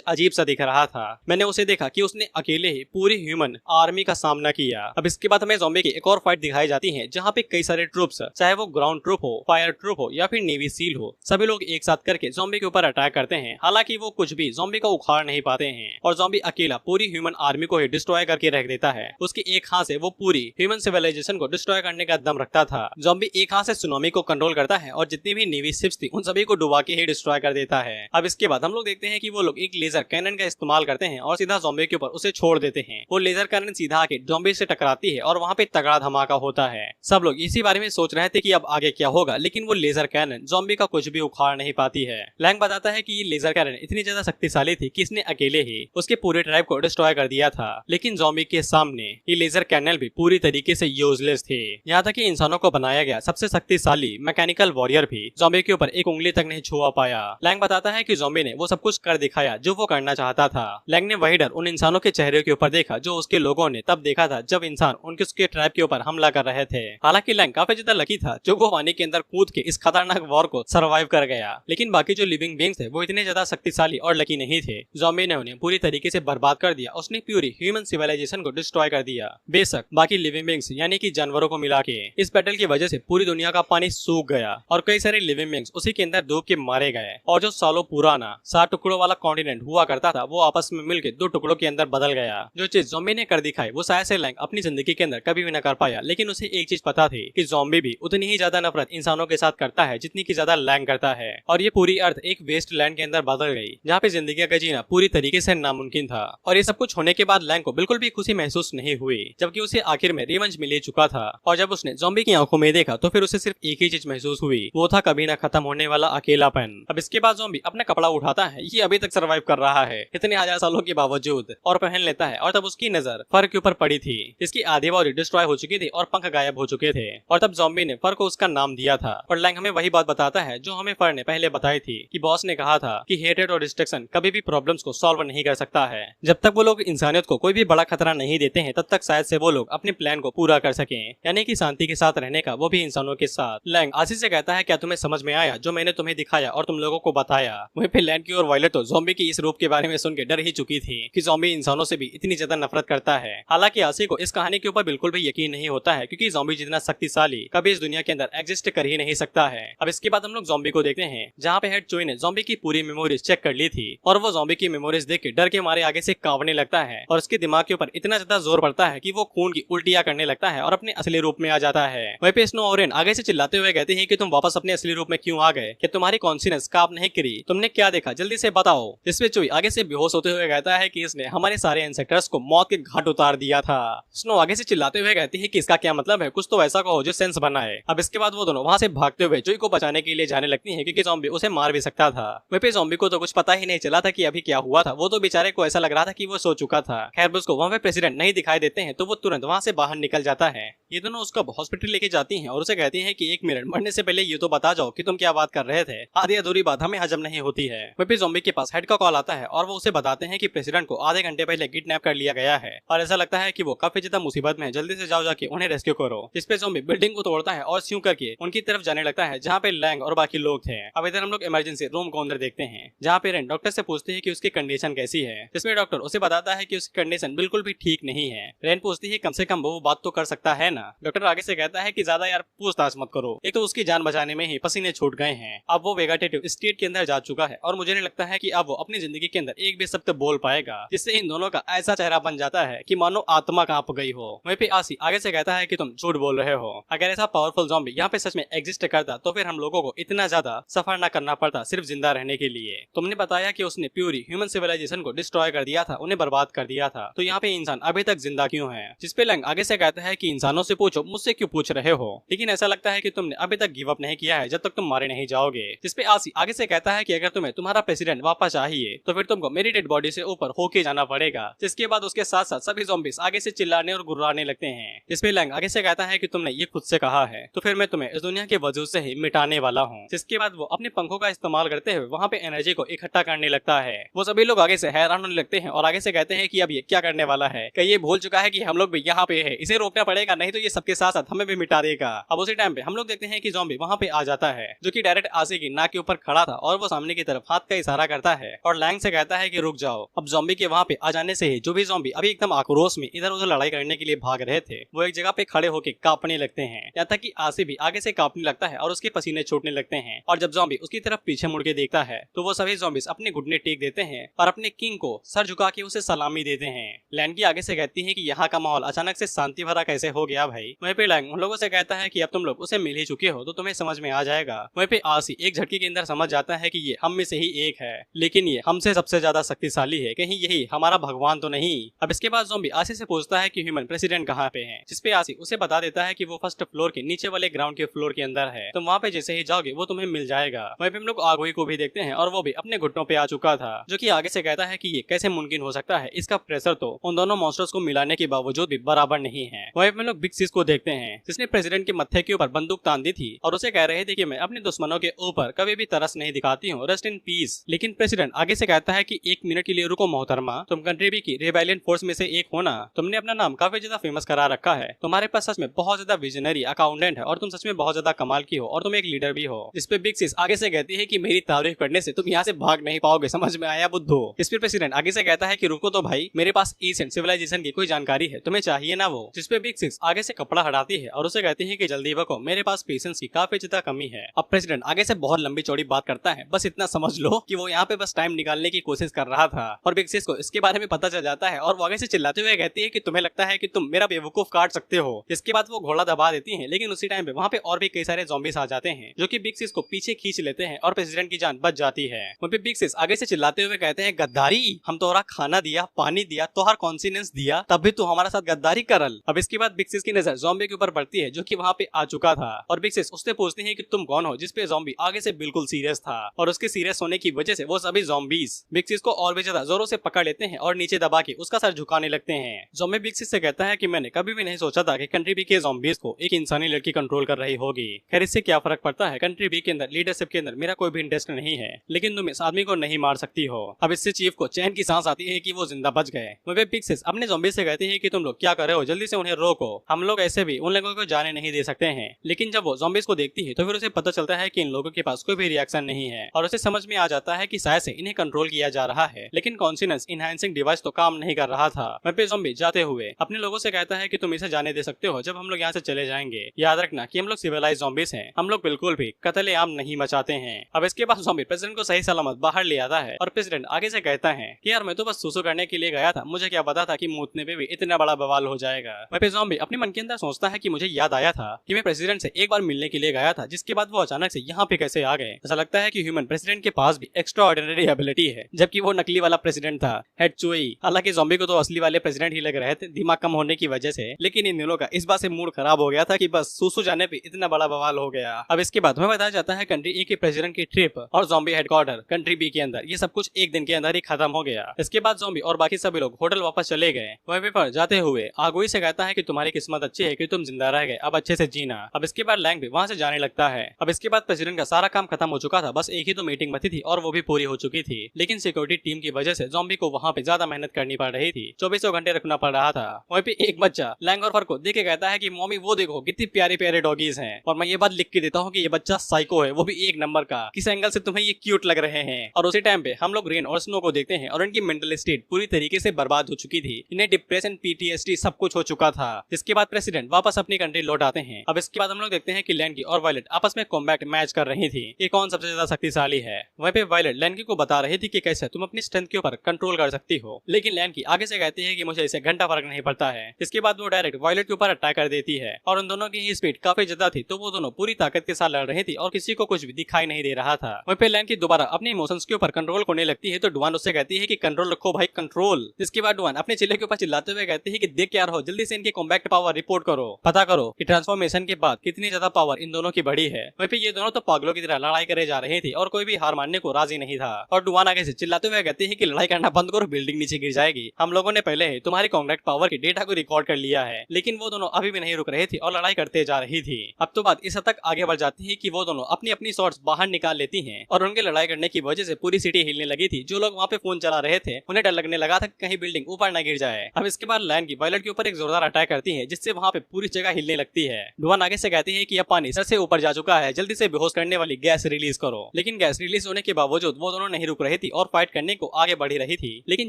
अजीब सा दिख रहा था। मैंने उसे देखा कि उसने अकेले ही पूरी ह्यूमन आर्मी का सामना किया। अब इसके बाद हमें ज़ॉम्बी की एक और फाइट दिखाई जाती है जहाँ पे कई सारे ट्रूप्स, चाहे वो ग्राउंड ट्रूप हो, फायर ट्रूप हो या फिर नेवी सील हो, सभी लोग एक साथ करके ज़ॉम्बी के ऊपर अटैक करते हैं। हालांकि वो कुछ भी ज़ॉम्बी को उखाड़ नहीं पाते हैं और ज़ॉम्बी अकेला पूरी ह्यूमन आर्मी को ही डिस्ट्रॉय करके रख देता है। उसकी एक हाथ से वो पूरी ह्यूमन सिविलाइजेशन को डिस्ट्रॉय करने का दम रखता था। ज़ॉम्बी एक हाथ से सुनामी को कंट्रोल करता है और जितनी भी नेवी शिप्स थी उन सभी को डुबा के ही डिस्ट्रॉय कर देता है। अब इसके बाद हम लोग देखते हैं कि वो लोग एक लेजर कैनन का इस्तेमाल करते हैं और सीधा ज़ॉम्बी के ऊपर उसे छोड़ देते हैं। वो लेजर कैनन सीधा आके ज़ॉम्बी से टकराती है और वहाँ पे तगड़ा धमाका होता है। सब लोग इसी बारे में सोच रहे थे कि अब आगे क्या होगा, लेकिन वो लेजर कैनन ज़ॉम्बी का कुछ भी उखाड़ नहीं पाती है। लैंग बताता है कि ये लेजर कैनन इतनी ज्यादा शक्तिशाली थी कि इसने अकेले ही उसके पूरे ट्राइब को डिस्ट्रॉय कर दिया था, लेकिन ज़ॉम्बी के सामने ये लेजर कैनन भी पूरी तरीके से यूजलेस थे। यहाँ तक कि इंसानों को बनाया गया सबसे शक्तिशाली मैकेनिकल वॉरियर भी ज़ॉम्बी के ऊपर एक उंगली तक नहीं छुआ पाया। लैंग बताता है कि ज़ॉम्बी ने वो सब कुछ कर दिखाया जो वो करना चाहता था। लैंग ने वही डर उन इंसानों के चेहरे के ऊपर देखा जो उसके लोगों ने तब देखा था जब इंसान उनके उसके ट्राइब के ऊपर हमला कर रहे थे। हालांकि लैंग काफी ज्यादा लकी था जो वो पानी के अंदर कूद के इस खतरनाक वॉर को सर्वाइव कर गया, लेकिन बाकी जो लिविंग बींग्स थे वो इतने ज्यादा शक्तिशाली और लकी नहीं थे। ज़ॉम्बी ने उन्हें पूरी तरीके से बर्बाद कर दिया। उसने पूरी ह्यूमन सिविलाइजेशन को डिस्ट्रॉय कर दिया। बेशक बाकी लिविंग बींग्स यानी कि जानवरों को मिला के इस बैटल की वजह से पूरी दुनिया का पानी सूख गया और कई सारे लिविंग बींग्स उसी के अंदर डूब के मारे गए और जो सालों पुराना 7 टुकड़ों वाला कॉन्टिनेंट हुआ करता था वो आपस में मिलकर 2 टुकड़ों के अंदर बदल गया। जो चीज ज़ॉम्बी ने कर दिखाई वो शायद से लैंग अपनी जिंदगी के अंदर कभी भी न कर पाया, लेकिन उसे एक चीज पता थी कि ज़ॉम्बी भी उतनी ही ज्यादा नफरत इंसानों के साथ करता है जितनी की ज्यादा लैंग करता है। और ये पूरी अर्थ एक वेस्ट लैंड के अंदर बदल गई जहाँ पे जिंदगी का जीना पूरी तरीके से नामुमकिन था। और ये सब कुछ होने के बाद लैंग को बिल्कुल भी खुशी महसूस नहीं हुई, जबकि उसे आखिर में रिवेंज मिल चुका था। और जब उसने ज़ॉम्बी की आंखों में देखा तो फिर उसे सिर्फ एक ही चीज महसूस हुई, वो था कभी ना खत्म होने वाला अकेलापन। अब इसके बाद ज़ॉम्बी अपना कपड़ा उठाता है, ये अभी तक सर्वाइव कर रहा है इतने हजार सालों के बावजूद, और पहन लेता है। और तब उसकी नजर फर के ऊपर पड़ी थी, इसकी आधी बॉडी डिस्ट्रॉय हो चुकी थी और पंख गायब हो चुके थे। और तब ज़ॉम्बी ने फर को उसका नाम दिया था। और लैंग हमें वही बात बताता है जो हमें फर ने पहले बताई थी कि बॉस ने कहा था कि हेटेड और डिस्ट्रक्शन कभी भी प्रॉब्लम्स को सॉल्व नहीं कर सकता है। जब तक वो लोग इंसानियत को कोई भी बड़ा खतरा नहीं देते हैं तब तक शायद से वो लोग अपने प्लान को पूरा कर सकें, यानी कि शांति के साथ रहने का, वो भी इंसानों के साथ। लैंग आशीष से कहता है क्या तुम्हें समझ में आया जो मैंने तुम्हें दिखाया और तुम लोगों को बताया। वहीं पे लैंग की और वायलेट तो ज़ॉम्बी की इस रूप के बारे में सुन के डर ही चुकी थी कि ज़ॉम्बी इंसानों से भी इतनी ज्यादा नफरत करता है। हालांकि आशी को इस कहानी के ऊपर बिल्कुल भी यकीन नहीं होता है क्योंकि ज़ॉम्बी जितना शक्तिशाली कभी इस दुनिया के अंदर एग्जिस्ट कर ही नहीं सकता है। अब इसके बाद हम लोग ज़ॉम्बी को देखते हैं जहाँ पे हेड चोई ने ज़ॉम्बी की पूरी मेमोरीज चेक कर ली थी और वो ज़ॉम्बी की मेमोरीज देख के डर के मारे आगे से कांपने लगता है और उसके दिमाग के ऊपर इतना ज्यादा जोर पड़ता है कि वो खून की उल्टियां करने लगता है और अपने असली रूप में आ जाता है। वहीं पे स्नो और रेन आगे से चिल्लाते हुए कहते हैं कि तुम वापस अपने असली रूप में क्यों आ गए, कि तुम्हारी कॉन्शियस काम नहीं करी, तुमने क्या देखा जल्दी से बताओ। जिसपे चोई आगे से बेहोश होते हुए कहता है कि इसने हमारे सारे एंसेस्टर्स को मौत के घाट उतार दिया था। स्नो आगे से चिल्लाते हुए कहती है कि इसका क्या मतलब है, कुछ तो ऐसा कहो जो सेंस बनाए। अब इसके बाद वो दोनों वहाँ से भागते हुए चोई को बचाने के लिए जाने लगती है क्योंकि ज़ॉम्बी उसे मार भी सकता था। वहीं पे ज़ॉम्बी को तो कुछ पता ही नहीं चला था कि अभी क्या हुआ था, वो तो बेचारे को ऐसा लग रहा था कि वो सो चुका था। खैर उसको वहाँ पे प्रेसिडेंट नहीं दिखाई देते हैं तो वो तुरंत वहाँ से बाहर निकल जाता है। ये दोनों उसको हॉस्पिटल लेके जाती हैं और उसे कहती हैं कि 1 मिनट मरने से पहले ये तो बता जाओ कि तुम क्या बात कर रहे थे, आधी अधूरी बात हमें हजम नहीं होती है। वहीं पे ज़ॉम्बी के पास हेड का कॉल आता है और वो उसे बताते हैं कि प्रेसिडेंट को आधे घंटे पहले किडनैप कर लिया गया है और ऐसा लगता है कि वो काफी ज्यादा मुसीबत में है, जल्दी से जाओ जाके उन्हें रेस्क्यू करो। इस पे ज़ॉम्बी बिल्डिंग को तोड़ता है और स्यू करके उनकी तरफ जाने लगता है जहाँ पे लैंग और बाकी लोग थे। अब इधर हम लोग इमरजेंसी रूम को अंदर देखते हैं जहाँ पे रेन डॉक्टर से पूछती है कि उसकी कंडीशन कैसी है, जिसमें डॉक्टर उसे बताता है कि उसकी कंडीशन बिल्कुल भी ठीक नहीं है। रेन पूछती है कम से कम वो बात तो कर सकता है ना। डॉक्टर आगे से कहता है कि ज्यादा यार पूछताछ मत करो, एक तो उसकी जान बचाने में ही पसीने छूट गए हैं, अब वो वेगेटेटिव स्टेट के अंदर जा चुका है और मुझे नहीं लगता है कि अब वो अपनी जिंदगी के अंदर एक भी शब्द बोल पाएगा, जिससे इन दोनों का ऐसा चेहरा बन जाता है कि मानो आत्मा कांप गई हो। वहीं पे आशी आगे से कहता है कि तुम झूठ बोल रहे हो, अगर ऐसा पावरफुल ज़ॉम्बी यहाँ पे सच में एग्जिस्ट करता तो फिर हम लोगों को इतना ज्यादा सफर न करना पड़ता सिर्फ जिंदा रहने के लिए। तुमने बताया कि उसने प्यूरी ह्यूमन सिविलाइजेशन को डिस्ट्रॉय कर दिया था, उन्हें बर्बाद कर दिया था, तो यहाँ पे इंसान अभी तक जिंदा क्यों है। जिसपे लैंग आगे से कहता है कि इंसानों से पूछो, मुझसे क्यों पूछ रहे हो, लेकिन ऐसा लगता है कि तुमने अभी तक गिव अप नहीं किया है जब तक तुम मारे नहीं जाओगे। जिसपे आशी आगे से कहता है कि अगर तुम्हें तुम्हारा प्रेसिडेंट वापस चाहिए तो फिर तुमको मेरी डेड बॉडी से ऊपर होके जाना पड़ेगा। जिसके बाद उसके साथ साथ सभी ज़ॉम्बीज आगे से चिल्लाने और गुर्राने लगते हैं। जिसपे लैंग आगे से कहता है कि तुमने ये खुद से कहा है तो फिर मैं तुम्हें इस दुनिया के वजूद से ही मिटाने वाला हूँ। जिसके बाद वो अपने पंखों का इस्तेमाल करते हुए वहाँ पे एनर्जी को इकट्ठा करने लगता है। वो सभी लोग आगे से हैरान होने लगते हैं और आगे से कहते हैं कि अब ये क्या करने वाला है, क्या ये भूल चुका है कि हम लोग भी यहाँ पे है, इसे रोकना पड़ेगा नहीं तो ये सबके साथ साथ हमें भी मिटा देगा। अब उसी टाइम पे हम लोग देखते हैं कि ज़ॉम्बी वहाँ पे आ जाता है जो कि डायरेक्ट आशी की नाक के ऊपर खड़ा था और वो सामने की तरफ हाथ का इशारा करता है और लैंग से कहता है कि रुक जाओ। अब ज़ॉम्बी के वहाँ पे आ जाने से ही जो भी ज़ॉम्बी अभी एकदम आक्रोश में इधर उधर लड़ाई करने के लिए भाग रहे थे वो एक जगह पे खड़े होकर कांपने लगते हैं। यहाँ तक कि आशी भी आगे से कांपने लगता है और उसके पसीने छूटने लगते हैं। और जब ज़ॉम्बी उसकी तरफ पीछे मुड़ के देखता है तो वो सभी ज़ॉम्बीज अपने घुटने टेक देते हैं और अपने किंग को सर झुका के उसे सलामी देते हैं। लैंग की आगे से कहती है कि यहाँ का माहौल अचानक से शांति भरा कैसे हो गया भाई। वहीं पे लैंग उन लोगों से कहता है कि अब तुम लोग उसे मिल ही चुके हो तो तुम्हें समझ में आ जाएगा। वहीं पे आशी एक झटके के अंदर समझ जाता है कि ये हम में से ही एक है, लेकिन ये हमसे सबसे सबसे ज्यादा शक्तिशाली है, कहीं यही हमारा भगवान तो नहीं। अब इसके बाद ज़ॉम्बी आसी से पूछता है कि ह्यूमन प्रेसिडेंट कहाँ पे है, जिसपे आसी उसे बता देता है कि वो फर्स्ट फ्लोर के नीचे वाले ग्राउंड के फ्लोर के अंदर है, तुम वहाँ पे जैसे ही जाओगे वो तुम्हें मिल जाएगा। वहीं पे हम लोग आगोई को भी देखते हैं और वो भी अपने घुटनों पे आ चुका था, जो कि आगे से कहता है कि ये कैसे मुमकिन हो सकता है, इसका प्रेशर तो उन दोनों मॉन्स्टर्स को मिलाने के बावजूद भी बराबर नहीं है। वहीं पे हम लोग बिग सिस को देखते हैं, जिसने प्रेसिडेंट के मत्थे के ऊपर बंदूक तान दी थी और उसे कह रहे थे कि मैं अपने दुश्मनों के ऊपर कभी भी तरस नहीं दिखाती हूँ, रेस्ट इन पीस। लेकिन प्रेसिडेंट आगे से कहता है कि 1 मिनट के लिए रुको मोहतरमा, तुम कंट्री बी की रिबेलियन फोर्स में से एक होना, तुमने अपना नाम काफी ज्यादा फेमस करा रखा है, तुम्हारे पास सच में बहुत ज्यादा विजनरी अकाउंटेंट है और तुम सच में बहुत ज्यादा कमाल की हो और तुम एक लीडर भी हो। इस पे बिग सिस आगे से कहती है कि मेरी तारीफ करने से तुम यहाँ से भाग नहीं पाओगे, समझ में आया बुद्धू। इस पर प्रेसिडेंट आगे से कहता है कि रुको तो भाई, मेरे पास एशियन सिविलाइजेशन की कोई जानकारी है, तुम्हें चाहिए ना वो। जिस पे बिग सिस आगे से कपड़ा हटाती है और उसे कहती है कि जल्दी वको, मेरे पास पेशेंस की काफी ज्यादा कमी है। अब प्रेसिडेंट आगे से बहुत लंबी चौड़ी बात करता है, बस इतना समझ लो कि वो यहाँ पे बस टाइम निकालने की कोशिश कर रहा था और बिग सिस को इसके बारे में पता चल जाता है और वो आगे से चिल्लाते हुए कहती है कि तुम्हें लगता है कि तुम मेरा बेवकूफ काट सकते हो। इसके बाद वो घोड़ा दबा देती है, लेकिन उसी टाइम पे वहाँ पे और भी कई सारे ज़ॉम्बीज आ जाते हैं, जो कि बिग सिस को पीछे खींच लेते हैं और प्रेसिडेंट की जान बच जाती है। वहाँ पे बिग सिस आगे से चिल्लाते हुए कहते हैं, गद्दारी, हम तोहरा खाना दिया, पानी दिया, तोहर कॉन्सिनेंस दिया, तब भी तू हमारा साथ गद्दारी करल। अब इसके बाद बिग सिस की नजर ज़ॉम्बी के ऊपर पड़ती है, जो कि वहाँ पे आ चुका था और बिग सिस उससे पूछती है कि तुम कौन हो, जिसपे ज़ॉम्बी आगे से बिल्कुल सीरियस था और उसके सीरियस होने की वजह से वो सभी ज़ॉम्बीज बिग सिस को और भी ज्यादा जोरों से पकड़ लेते हैं और नीचे दबा के उसका सर झुकाने लगते हैं। ज़ॉम्बी बिग सिस से कहता है कि मैंने कभी भी नहीं सोचा था कि कंट्री बी के ज़ॉम्बीज को एक इंसानी लड़की कंट्रोल कर रही होगी। खैर इससे क्या फर्क पड़ता है, कंट्री बी के अंदर लीडरशिप के अंदर मेरा कोई भी इंटरेस्ट नहीं है, लेकिन तुम इस आदमी को नहीं मार सकती हो। अब इससे चीफ को चैन की सांस आती है कि वो जिंदा बच गए। वह बिग सिस अपने ज़ॉम्बी से कहते हैं कि तुम लोग क्या कर रहे हो, जल्दी से उन्हें रोको, हम लोग ऐसे भी उन लोगों को जाने नहीं दे सकते हैं। लेकिन जब वो ज़ॉम्बीज को देखती है तो फिर उसे पता चलता है कि इन लोगों के पास कोई भी रिएक्शन नहीं है और उसे समझ में आ जाता है कि शायद से इन्हें कंट्रोल किया जा रहा है, लेकिन कॉन्सिनेंस इनहैंसिंग डिवाइस तो काम नहीं कर रहा था। वह पे ज़ॉम्बी जाते हुए अपने लोगों से कहता है कि तुम इसे जाने दे सकते हो जब हम लोग यहाँ से चले जाएंगे, याद रखना कि हम लोग सिविलाइज ज़ॉम्बीज हैं, हम लोग बिल्कुल भी कत्लेआम नहीं मचाते हैं। अब इसके बाद ज़ॉम्बी प्रेसिडेंट को सही सलामत बाहर ले आता है और प्रेसिडेंट आगे से कहता है कि यार मैं तो बस सुसु करने के लिए गया था, मुझे क्या पता था कि मूतने पे भी इतना बड़ा बवाल हो जाएगा। वह पे ज़ॉम्बी अपने मन के अंदर सोचता है कि मुझे याद आया था कि मैं प्रेसिडेंट से एक बार मिलने के लिए गया था, जिसके बाद वो अचानक से यहाँ पे कैसे आ गए। ऐसा लगता है कि ह्यूमन प्रेसिडेंट के पास भी एक्स्ट्रा ऑर्डिनरी एबिलिटी है, जबकि वो नकली वाला प्रेसिडेंट था, हेड चुई। हालांकि ज़ॉम्बी को तो असली वाले प्रेसिडेंट ही लग रहे थे दिमाग कम होने की वजह से, लेकिन इन दिनों का इस बात से मूड खराब हो गया था कि बस सुसु जाने पे इतना बड़ा बवाल हो गया। अब इसके बाद हमें बताया जाता है कंट्री ए के प्रेसिडेंट की ट्रिप और ज़ॉम्बी हेडक्वार्टर कंट्री बी के अंदर, ये सब कुछ एक दिन के अंदर ही खत्म हो गया। इसके बाद ज़ॉम्बी और बाकी सभी लोग होटल वापस चले गए। वहीं पर जाते हुए आगोई से कहता है कि तुम्हारी किस्मत अच्छी है कि तुम जिंदा रह गए, अब अच्छे से जीना। अब इसके बाद लैंग भी वहाँ से जाने लगता है। अब इसके बाद प्रेसिडेंट का सारा काम खत्म हो चुका था, बस एक ही तो मीटिंग बची थी और वो भी पूरी हो चुकी थी, लेकिन सिक्योरिटी टीम की वजह से ज़ॉम्बी को वहाँ पे ज्यादा मेहनत करनी पड़ रही थी, 24 घंटे रखना पड़ रहा था। वहीं पे एक बच्चा लैंग और फर को देख के कहता है कि मम्मी वो देखो कितनी प्यारे प्यारे डॉगीज हैं, और मैं ये बात लिख के देता हूँ कि ये बच्चा साइको है, वो भी एक नंबर का, किस एंगल से तुम्हें ये क्यूट लग रहे हैं। और उसी टाइम पे हम लोग रेन और स्नो को देखते हैं और उनकी मेंटल स्टेट पूरी तरीके से बर्बाद हो चुकी थी, इन्हें डिप्रेशन PTSD सब कुछ हो चुका था। जिसके बाद प्रेसिडेंट वापस अपनी कंट्री लौट आते हैं। अब इसके बाद हम लोग देखते हैं कि लैंकी और वायलेट आपस में कॉम्बैट मैच कर रही थी, ये कौन सबसे ज्यादा शक्तिशाली है। वहीं पे वायलेट लैंकी को बता रही थी कि कैसे तुम अपनी स्ट्रेंथ के ऊपर कंट्रोल कर सकती हो, लेकिन लैंकी आगे से कहती है कि मुझे इसे घंटा फर्क नहीं पड़ता है। इसके बाद वो डायरेक्ट वायलेट के ऊपर अटैक कर देती है और उन दोनों की स्पीड काफी ज्यादा थी, तो वो दोनों पूरी ताकत के साथ लड़ रही थी और किसी को कुछ भी दिखाई नहीं दे रहा था। वहीं पे लैंकी दोबारा अपने इमोशंस के ऊपर कंट्रोल करने लगती है, तो डुआन उससे कहती है कि कंट्रोल रखो भाई, कंट्रोल। जिसके बाद डुआन अपने चिल्ले के ऊपर चिल्लाते हुए कहती है कि देख क्या रहो, जल्दी से इनके कॉम्बैक्ट पावर रिपोर्ट करो, पता करो कि ट्रांसफॉर्मेशन के बाद कितनी ज्यादा पावर इन दोनों की बढ़ी है। वहीं पे ये दोनों तो पागलों की तरह लड़ाई करे जा रही थी और कोई भी हार मानने को राजी नहीं था। और डुआन आगे से चिल्लाते हुए कहती है कि लड़ाई करना बंद करो, बिल्डिंग नीचे गिर जाएगी, हम लोगों ने पहले ही तुम्हारी कॉन्ट्रैक्ट पावर के डेटा को रिकॉर्ड कर लिया है। लेकिन वो दोनों अभी भी नहीं रुक रहे थे और लड़ाई करते जा रही थी। अब तो बात इस हद तक आगे बढ़ जाती है कि वो दोनों अपनी अपनी शॉट्स बाहर निकाल लेती हैं और उनके लड़ाई करने की वजह से पूरी सिटी हिलने लगी थी। जो लोग वहाँ पे फोन चला रहे थे उन्हें डर लगने लगा था कि कहीं बिल्डिंग ऊपर न गिर जाए। अब इसके बाद लैंड की वायलेट के ऊपर एक जोरदार अटैक करती है, जिससे वहाँ पे पूरी जगह हिलने लगती है। डुआन आगे से कहती है कि अब पानी सर से ऊपर जा चुका है, जल्दी से बेहोश करने वाली गैस रिलीज करो। लेकिन गैस रिलीज होने के बावजूद वो दोनों नहीं रुक रही थी और फाइट करने को आगे बढ़ रही थी। लेकिन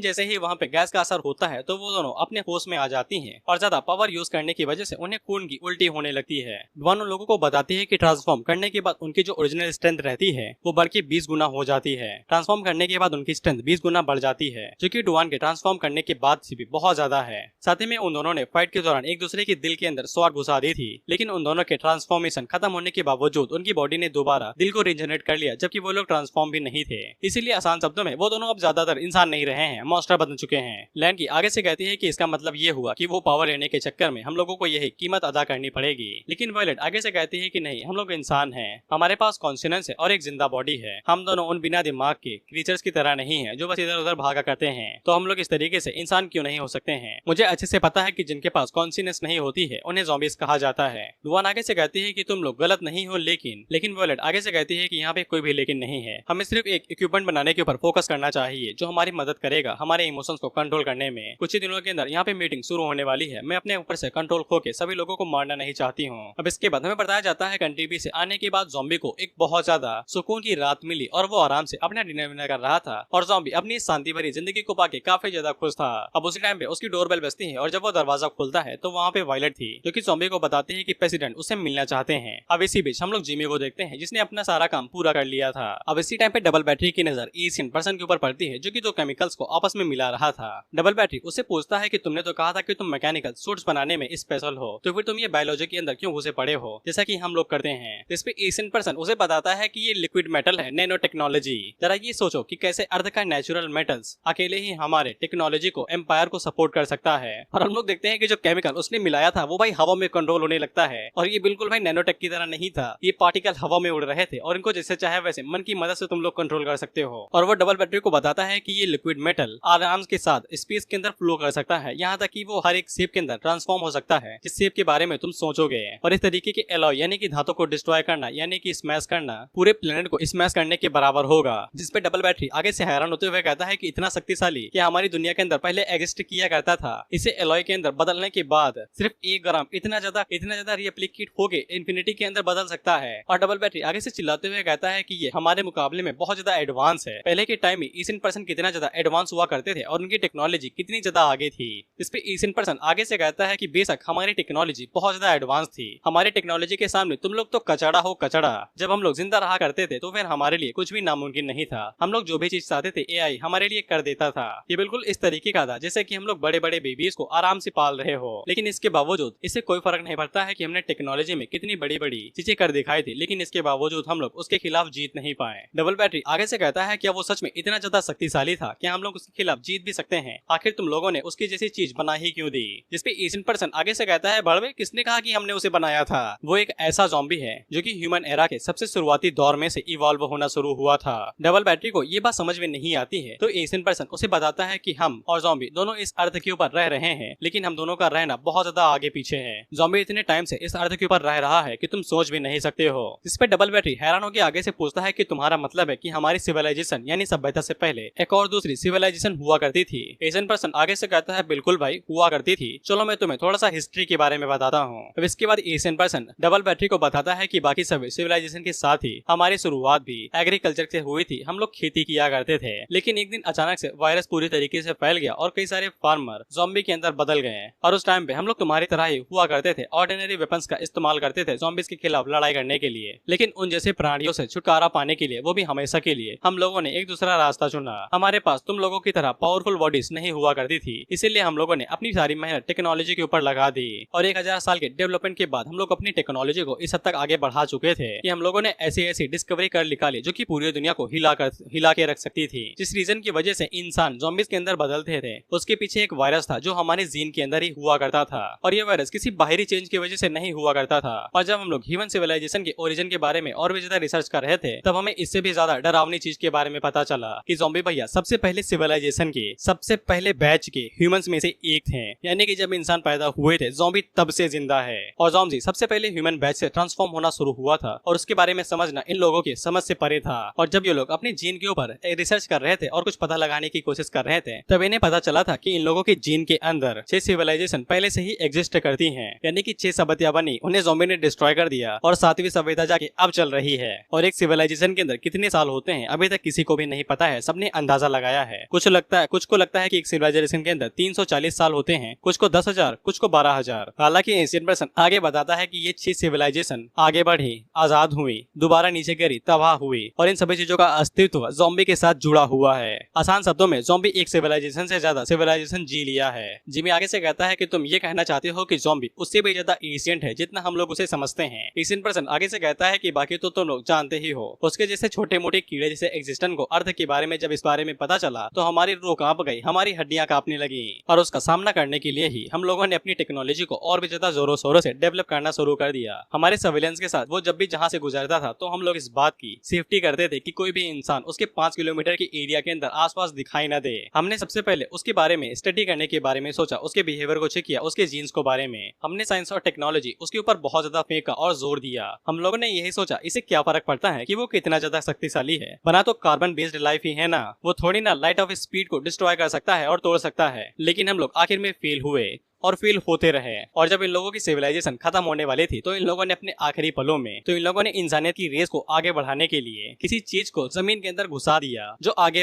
जैसे ही वहाँ पे गैस का असर होता है तो वो दोनों अपने होश में आ जाती हैं और ज्यादा पावर यूज करने की वजह से उन्हें खून की उल्टी होने लगती है। डुआन उन लोगों को बताती है कि ट्रांसफॉर्म करने के बाद उनकी जो ओरिजिनल स्ट्रेंथ रहती है वो बढ़ के 20 गुना हो जाती है। ट्रांसफॉर्म करने के बाद उनकी स्ट्रेंथ 20 गुना बढ़ जाती है, जो कि डुआन के ट्रांसफॉर्म करने के बाद से भी बहुत ज्यादा है। साथ ही में उन दोनों ने फाइट के दौरान एक दूसरे के दिल के अंदर स्वाद घुसा दी थी, लेकिन उन दोनों के ट्रांसफॉर्मेशन खत्म होने के बावजूद उनकी बॉडी ने दोबारा दिल को रिजनरेट कर लिया, जबकि वो लोग ट्रांसफॉर्म भी नहीं थे। इसीलिए आसान शब्दों में में वो दोनों अब ज्यादातर इंसान नहीं रहे हैं, मॉन्स्टर बन चुके हैं। लैंकी आगे से कहती है कि इसका मतलब ये हुआ कि वो पावर लेने के चक्कर में हम लोगों को यही कीमत अदा करनी पड़ेगी। लेकिन वायलेट आगे से कहती है कि नहीं, हम लोग इंसान हैं, हमारे पास कॉन्शियस है और एक जिंदा बॉडी है। हम दोनों उन बिना दिमाग के क्रीचर्स की तरह नहीं है जो बस इधर उधर भागा करते हैं। तो हम लोग इस तरीके से इंसान क्यों नहीं हो सकते हैं? मुझे अच्छे से पता है कि जिनके पास कॉन्शियस नहीं होती है उन्हें ज़ॉम्बीज कहा जाता है। लुआन आगे से कहती है कि तुम लोग गलत नहीं हो, लेकिन वायलेट आगे से कहती है कि यहाँ पे कोई भी लेकिन नहीं है। हमें सिर्फ एक इक्विपमेंट बनाने के ऊपर फोकस करना चाहिए जो हमारी मदद करेगा हमारे इमोशंस को कंट्रोल करने में। कुछ ही दिनों के अंदर यहाँ पे मीटिंग शुरू होने वाली है। मैं अपने ऊपर से कंट्रोल खो के सभी लोगों को मारना नहीं चाहती हूँ। अब इसके बाद हमें बताया जाता है कंट्रीबी से आने के बाद ज़ॉम्बी को एक बहुत ज्यादा सुकून की रात मिली और वो आराम से अपना डिनर कर रहा था और ज़ॉम्बी अपनी शांति भरी जिंदगी को पाके काफी ज्यादा खुश था। अब उसी टाइम पे उसकी डोरबेल बजती है और जब वो दरवाजा खुलता है तो वहाँ पे वायलेट थी जो कि ज़ॉम्बी को बताती है कि प्रेसिडेंट उससे मिलना चाहते हैं। अब इसी बीच हम लोग जिमी को देखते हैं जिसने अपना सारा काम पूरा कर लिया था। अब इसी टाइम पे डबल बैटरी की नजर ईसिन पर्सन के ऊपर पड़ती है जो कि दो केमिकल्स को आपस में मिला रहा था। डबल बैटरी उससे पूछता है कि तुमने तो कहा था कि तुम मैकेनिकल सूट्स बनाने में स्पेशल हो, तो फिर तुम ये बायोलॉजी के अंदर क्यों घुसे पड़े हो जैसा कि हम लोग करते हैं। इस पे ईसिन पर्सन उसे बताता है कि ये लिक्विड मेटल है, नैनो टेक्नोलॉजी। जरा ये सोचो कि कैसे अर्थ का नेचुरल मेटल्स अकेले ही हमारे टेक्नोलॉजी को एम्पायर को सपोर्ट कर सकता है। और हम लोग देखते हैं कि जो केमिकल उसने मिलाया था वो भाई हवा में कंट्रोल होने लगता है और ये बिल्कुल भाई नैनोटेक की तरह नहीं था। ये पार्टिकल हवा में उड़ रहे थे और इनको जैसे चाहे वैसे मन की मदद से तुम लोग कंट्रोल कर सकते हो। और वो डबल बैटरी को बताता है कि ये लिक्विड मेटल आराम के साथ स्पेस के अंदर फ्लो कर सकता है, यहाँ तक कि वो हर एक शेप के अंदर ट्रांसफॉर्म हो सकता है जिस शेप के बारे में तुम सोचोगे। और इस तरीके के एलॉय यानी कि धातु को डिस्ट्रॉय करना यानी कि स्मैश करना पूरे प्लेनेट को स्मैश करने के बराबर होगा। जिसपे डबल बैटरी आगे से हैरान होते हुए कहता है कि इतना शक्तिशाली कि हमारी दुनिया के अंदर पहले एग्जिस्ट किया करता था। इसे एलॉय के अंदर बदलने के बाद सिर्फ 1 ग्राम इतना ज्यादा रिप्लिकेट होके इंफिनिटी के अंदर बदल सकता है। और डबल बैटरी आगे से चिल्लाते हुए कहता है कि ये हमारे मुकाबले में बहुत ज्यादा एडवांस है। पहले के टाइम में ईसिन पर्सन कितना ज्यादा एडवांस हुआ करते थे और उनकी टेक्नोलॉजी कितनी ज्यादा आगे थी। इस पे ईसिन पर्सन आगे से कहता है कि बेशक हमारी टेक्नोलॉजी बहुत ज्यादा एडवांस थी, हमारे टेक्नोलॉजी के सामने तुम लोग तो कचड़ा हो कचड़ा। जब हम लोग जिंदा रहा करते थे तो फिर हमारे लिए कुछ भी नामुमकिन नहीं था। हम लोग जो भी चीज चाहते थे एआई हमारे लिए कर देता था। ये बिल्कुल इस तरीके का था जैसे कि हम लोग बड़े बड़े बेबीज को आराम से पाल रहे हो। लेकिन इसके बावजूद इससे कोई फर्क नहीं पड़ता है कि हमने टेक्नोलॉजी में कितनी बड़ी बड़ी चीजें कर दिखाई थी, लेकिन इसके बावजूद हम लोग उसके खिलाफ जीत नहीं पाए। डबल बैटरी आगे से कहता है क्या वो सच में इतना ज्यादा शक्तिशाली था, क्या हम लोग उसके खिलाफ जीत भी सकते हैं? आखिर तुम लोगों ने उसकी जैसी चीज बना ही क्यों दी? जिसपे ईसिन पर्सन आगे से कहता है बड़वे किसने कहा कि हमने उसे बनाया था? वो एक ऐसा ज़ॉम्बी है जो कि ह्यूमन एरा के सबसे शुरुआती दौर में से इवॉल्व होना शुरू हुआ था। डबल बैटरी को ये बात समझ में नहीं आती है तो ईसिन पर्सन उसे बताता है कि हम और ज़ॉम्बी दोनों इस अर्थ के ऊपर रह रहे हैं, लेकिन हम दोनों का रहना बहुत ज्यादा आगे पीछे है। ज़ॉम्बी इतने टाइम से इस अर्थ के ऊपर रह रहा है कि तुम सोच भी नहीं सकते हो। जिस पे डबल बैटरी हैरान होकर आगे से पूछता है कि तुम्हारा मतलब है कि हमारी सिविलाइजेशन यानी सभ्यता से पहले एक और दूसरी सिविलाइजेशन हुआ करती थी? ईसिन पर्सन आगे से कहता है बिल्कुल भाई हुआ करती थी, चलो मैं तुम्हें थोड़ा सा हिस्ट्री के बारे में बताता हूँ। अब इसके बाद ईसिन पर्सन डबल बैटरी को बताता है कि बाकी सभी सिविलाइजेशन के साथ ही हमारी शुरुआत भी एग्रीकल्चर से हुई थी। हम लोग खेती किया करते थे, लेकिन एक दिन अचानक से वायरस पूरी तरीके से फैल गया और कई सारे फार्मर ज़ॉम्बी के अंदर बदल गए। और उस टाइम पे हम लोग तुम्हारी तरह ही हुआ करते थे, ऑर्डिनरी वेपन्स का इस्तेमाल करते थे ज़ॉम्बीज के खिलाफ लड़ाई करने के लिए। लेकिन उन जैसे प्राणियों से छुटकारा पाने के लिए, वो भी हमेशा के लिए, हम लोगों ने एक दूसरा रास्ता चुना। हमारे पास तुम लोगों की तरह पावरफुल बॉडीज नहीं हुआ करती थी, इसीलिए हम लोगों ने अपनी सारी मेहनत टेक्नोलॉजी के ऊपर लगा दी। और 1000 साल के डेवलपमेंट के बाद हम लोग अपनी टेक्नोलॉजी को इस हद तक आगे बढ़ा चुके थे कि हम लोगों ने ऐसी ऐसी डिस्कवरी कर निकाली जो कि पूरी दुनिया को हिला के रख सकती थी। जिस रीजन की वजह से इंसान ज़ॉम्बीज के अंदर बदलते थे, उसके पीछे एक वायरस था जो हमारे जीन के अंदर ही हुआ करता था। और ये वायरस किसी बाहरी चेंज की वजह से नहीं हुआ करता था। और जब हम लोग ह्यूमन सिविलाइजेशन के ओरिजिन के बारे में और भी ज्यादा रिसर्च कर रहे थे, तब हमें इससे भी ज्यादा डरावनी चीज के बारे में पता चला कि ज़ॉम्बी भैया सबसे पहले सिविलाइजेशन के सबसे पहले बैच के ह्यूमंस में से एक थे। यानी कि जब इंसान पैदा हुए थे ज़ॉम्बी तब से जिंदा है। और ज़ॉम्बी सबसे पहले ह्यूमन बैच से ट्रांसफॉर्म होना शुरू हुआ था और उसके बारे में समझना इन लोगों की समझ से परे था। और जब ये लोग अपने जीन के ऊपर रिसर्च कर रहे थे और कुछ पता लगाने की कोशिश कर रहे थे, तब इन्हें पता चला था कि इन लोगों के जीन के अंदर 6 सिविलाइजेशन पहले से ही एग्जिस्ट करती हैं। यानी कि 6 सभ्यता बनी, उन्हें ज़ॉम्बी ने डिस्ट्रॉय कर दिया और 7वीं सभ्यता जाके अब चल रही है। और एक सिविलाइजेशन के अंदर कितने साल होते हैं अभी तक किसी को भी नहीं पता है, सबने अंदाजा लगाया है। कुछ को लगता है कि एक सिविलाइजेशन के अंदर 340 साल होते हैं, कुछ को 10,000, कुछ को 12,000। हालांकि एशियन पर्सन आगे बताता है कि ये 6 सिविलाइजेशन आगे बढ़ी, आजाद हुई, दोबारा नीचे गिरी, तबाह हुई और इन सभी चीजों का अस्तित्व ज़ॉम्बी के साथ जुड़ा हुआ है। आसान शब्दों में ज़ॉम्बी एक सिविलाइजेशन से ज्यादा सिविलाइजेशन जी लिया है। जिमी आगे से कहता है कि तुम ये कहना चाहते हो कि ज़ॉम्बी उससे भी ज्यादा एशियंट है जितना हम लोग उसे समझते हैं। एशियन पर्सन आगे से कहता है कि बाकी तो तुम लोग जानते ही हो, उसके जैसे छोटे मोटे कीड़े जैसे एग्जिस्टेंस को अर्थ थे के बारे में जब इस बारे में पता चला तो हमारी रूह कांप गई, हमारी हड्डियां कांपने लगी। और उसका सामना करने के लिए ही हम लोगों ने अपनी टेक्नोलॉजी को और भी ज्यादा जोरों शोरों से डेवलप करना शुरू कर दिया। हमारे सर्विलेंस के साथ वो जब भी जहाँ से गुजरता था तो हम लोग इस बात की सेफ्टी करते थे कि कोई भी इंसान उसके 5 किलोमीटर के एरिया के अंदर आसपास दिखाई न दे। हमने सबसे पहले उसके बारे में स्टडी करने के बारे में सोचा, उसके बिहेवियर को चेक किया, उसके जीन्स को बारे में। हमने साइंस और टेक्नोलॉजी उसके ऊपर बहुत ज्यादा फेंका और जोर दिया। हम लोगों ने यही सोचा इसे क्या फर्क पड़ता है कि वो कितना ज्यादा शक्तिशाली है, बना तो कार्बन बेस्ड लाइफ ही है ना, वो थोड़ी ना लाइट ऑफ स्पीड को डिस्ट्रॉय कर सकता है और तोड़ सकता है। लेकिन हम लोग आखिर में फेल हुए और फेल होते रहे। और जब इन लोगों की सिविलाइजेशन खत्म होने वाली थी तो इन लोगों ने अपने आखिरी पलों में इंसानियत की रेस को आगे बढ़ाने के लिए किसी चीज को जमीन के अंदर घुसा दिया जो आगे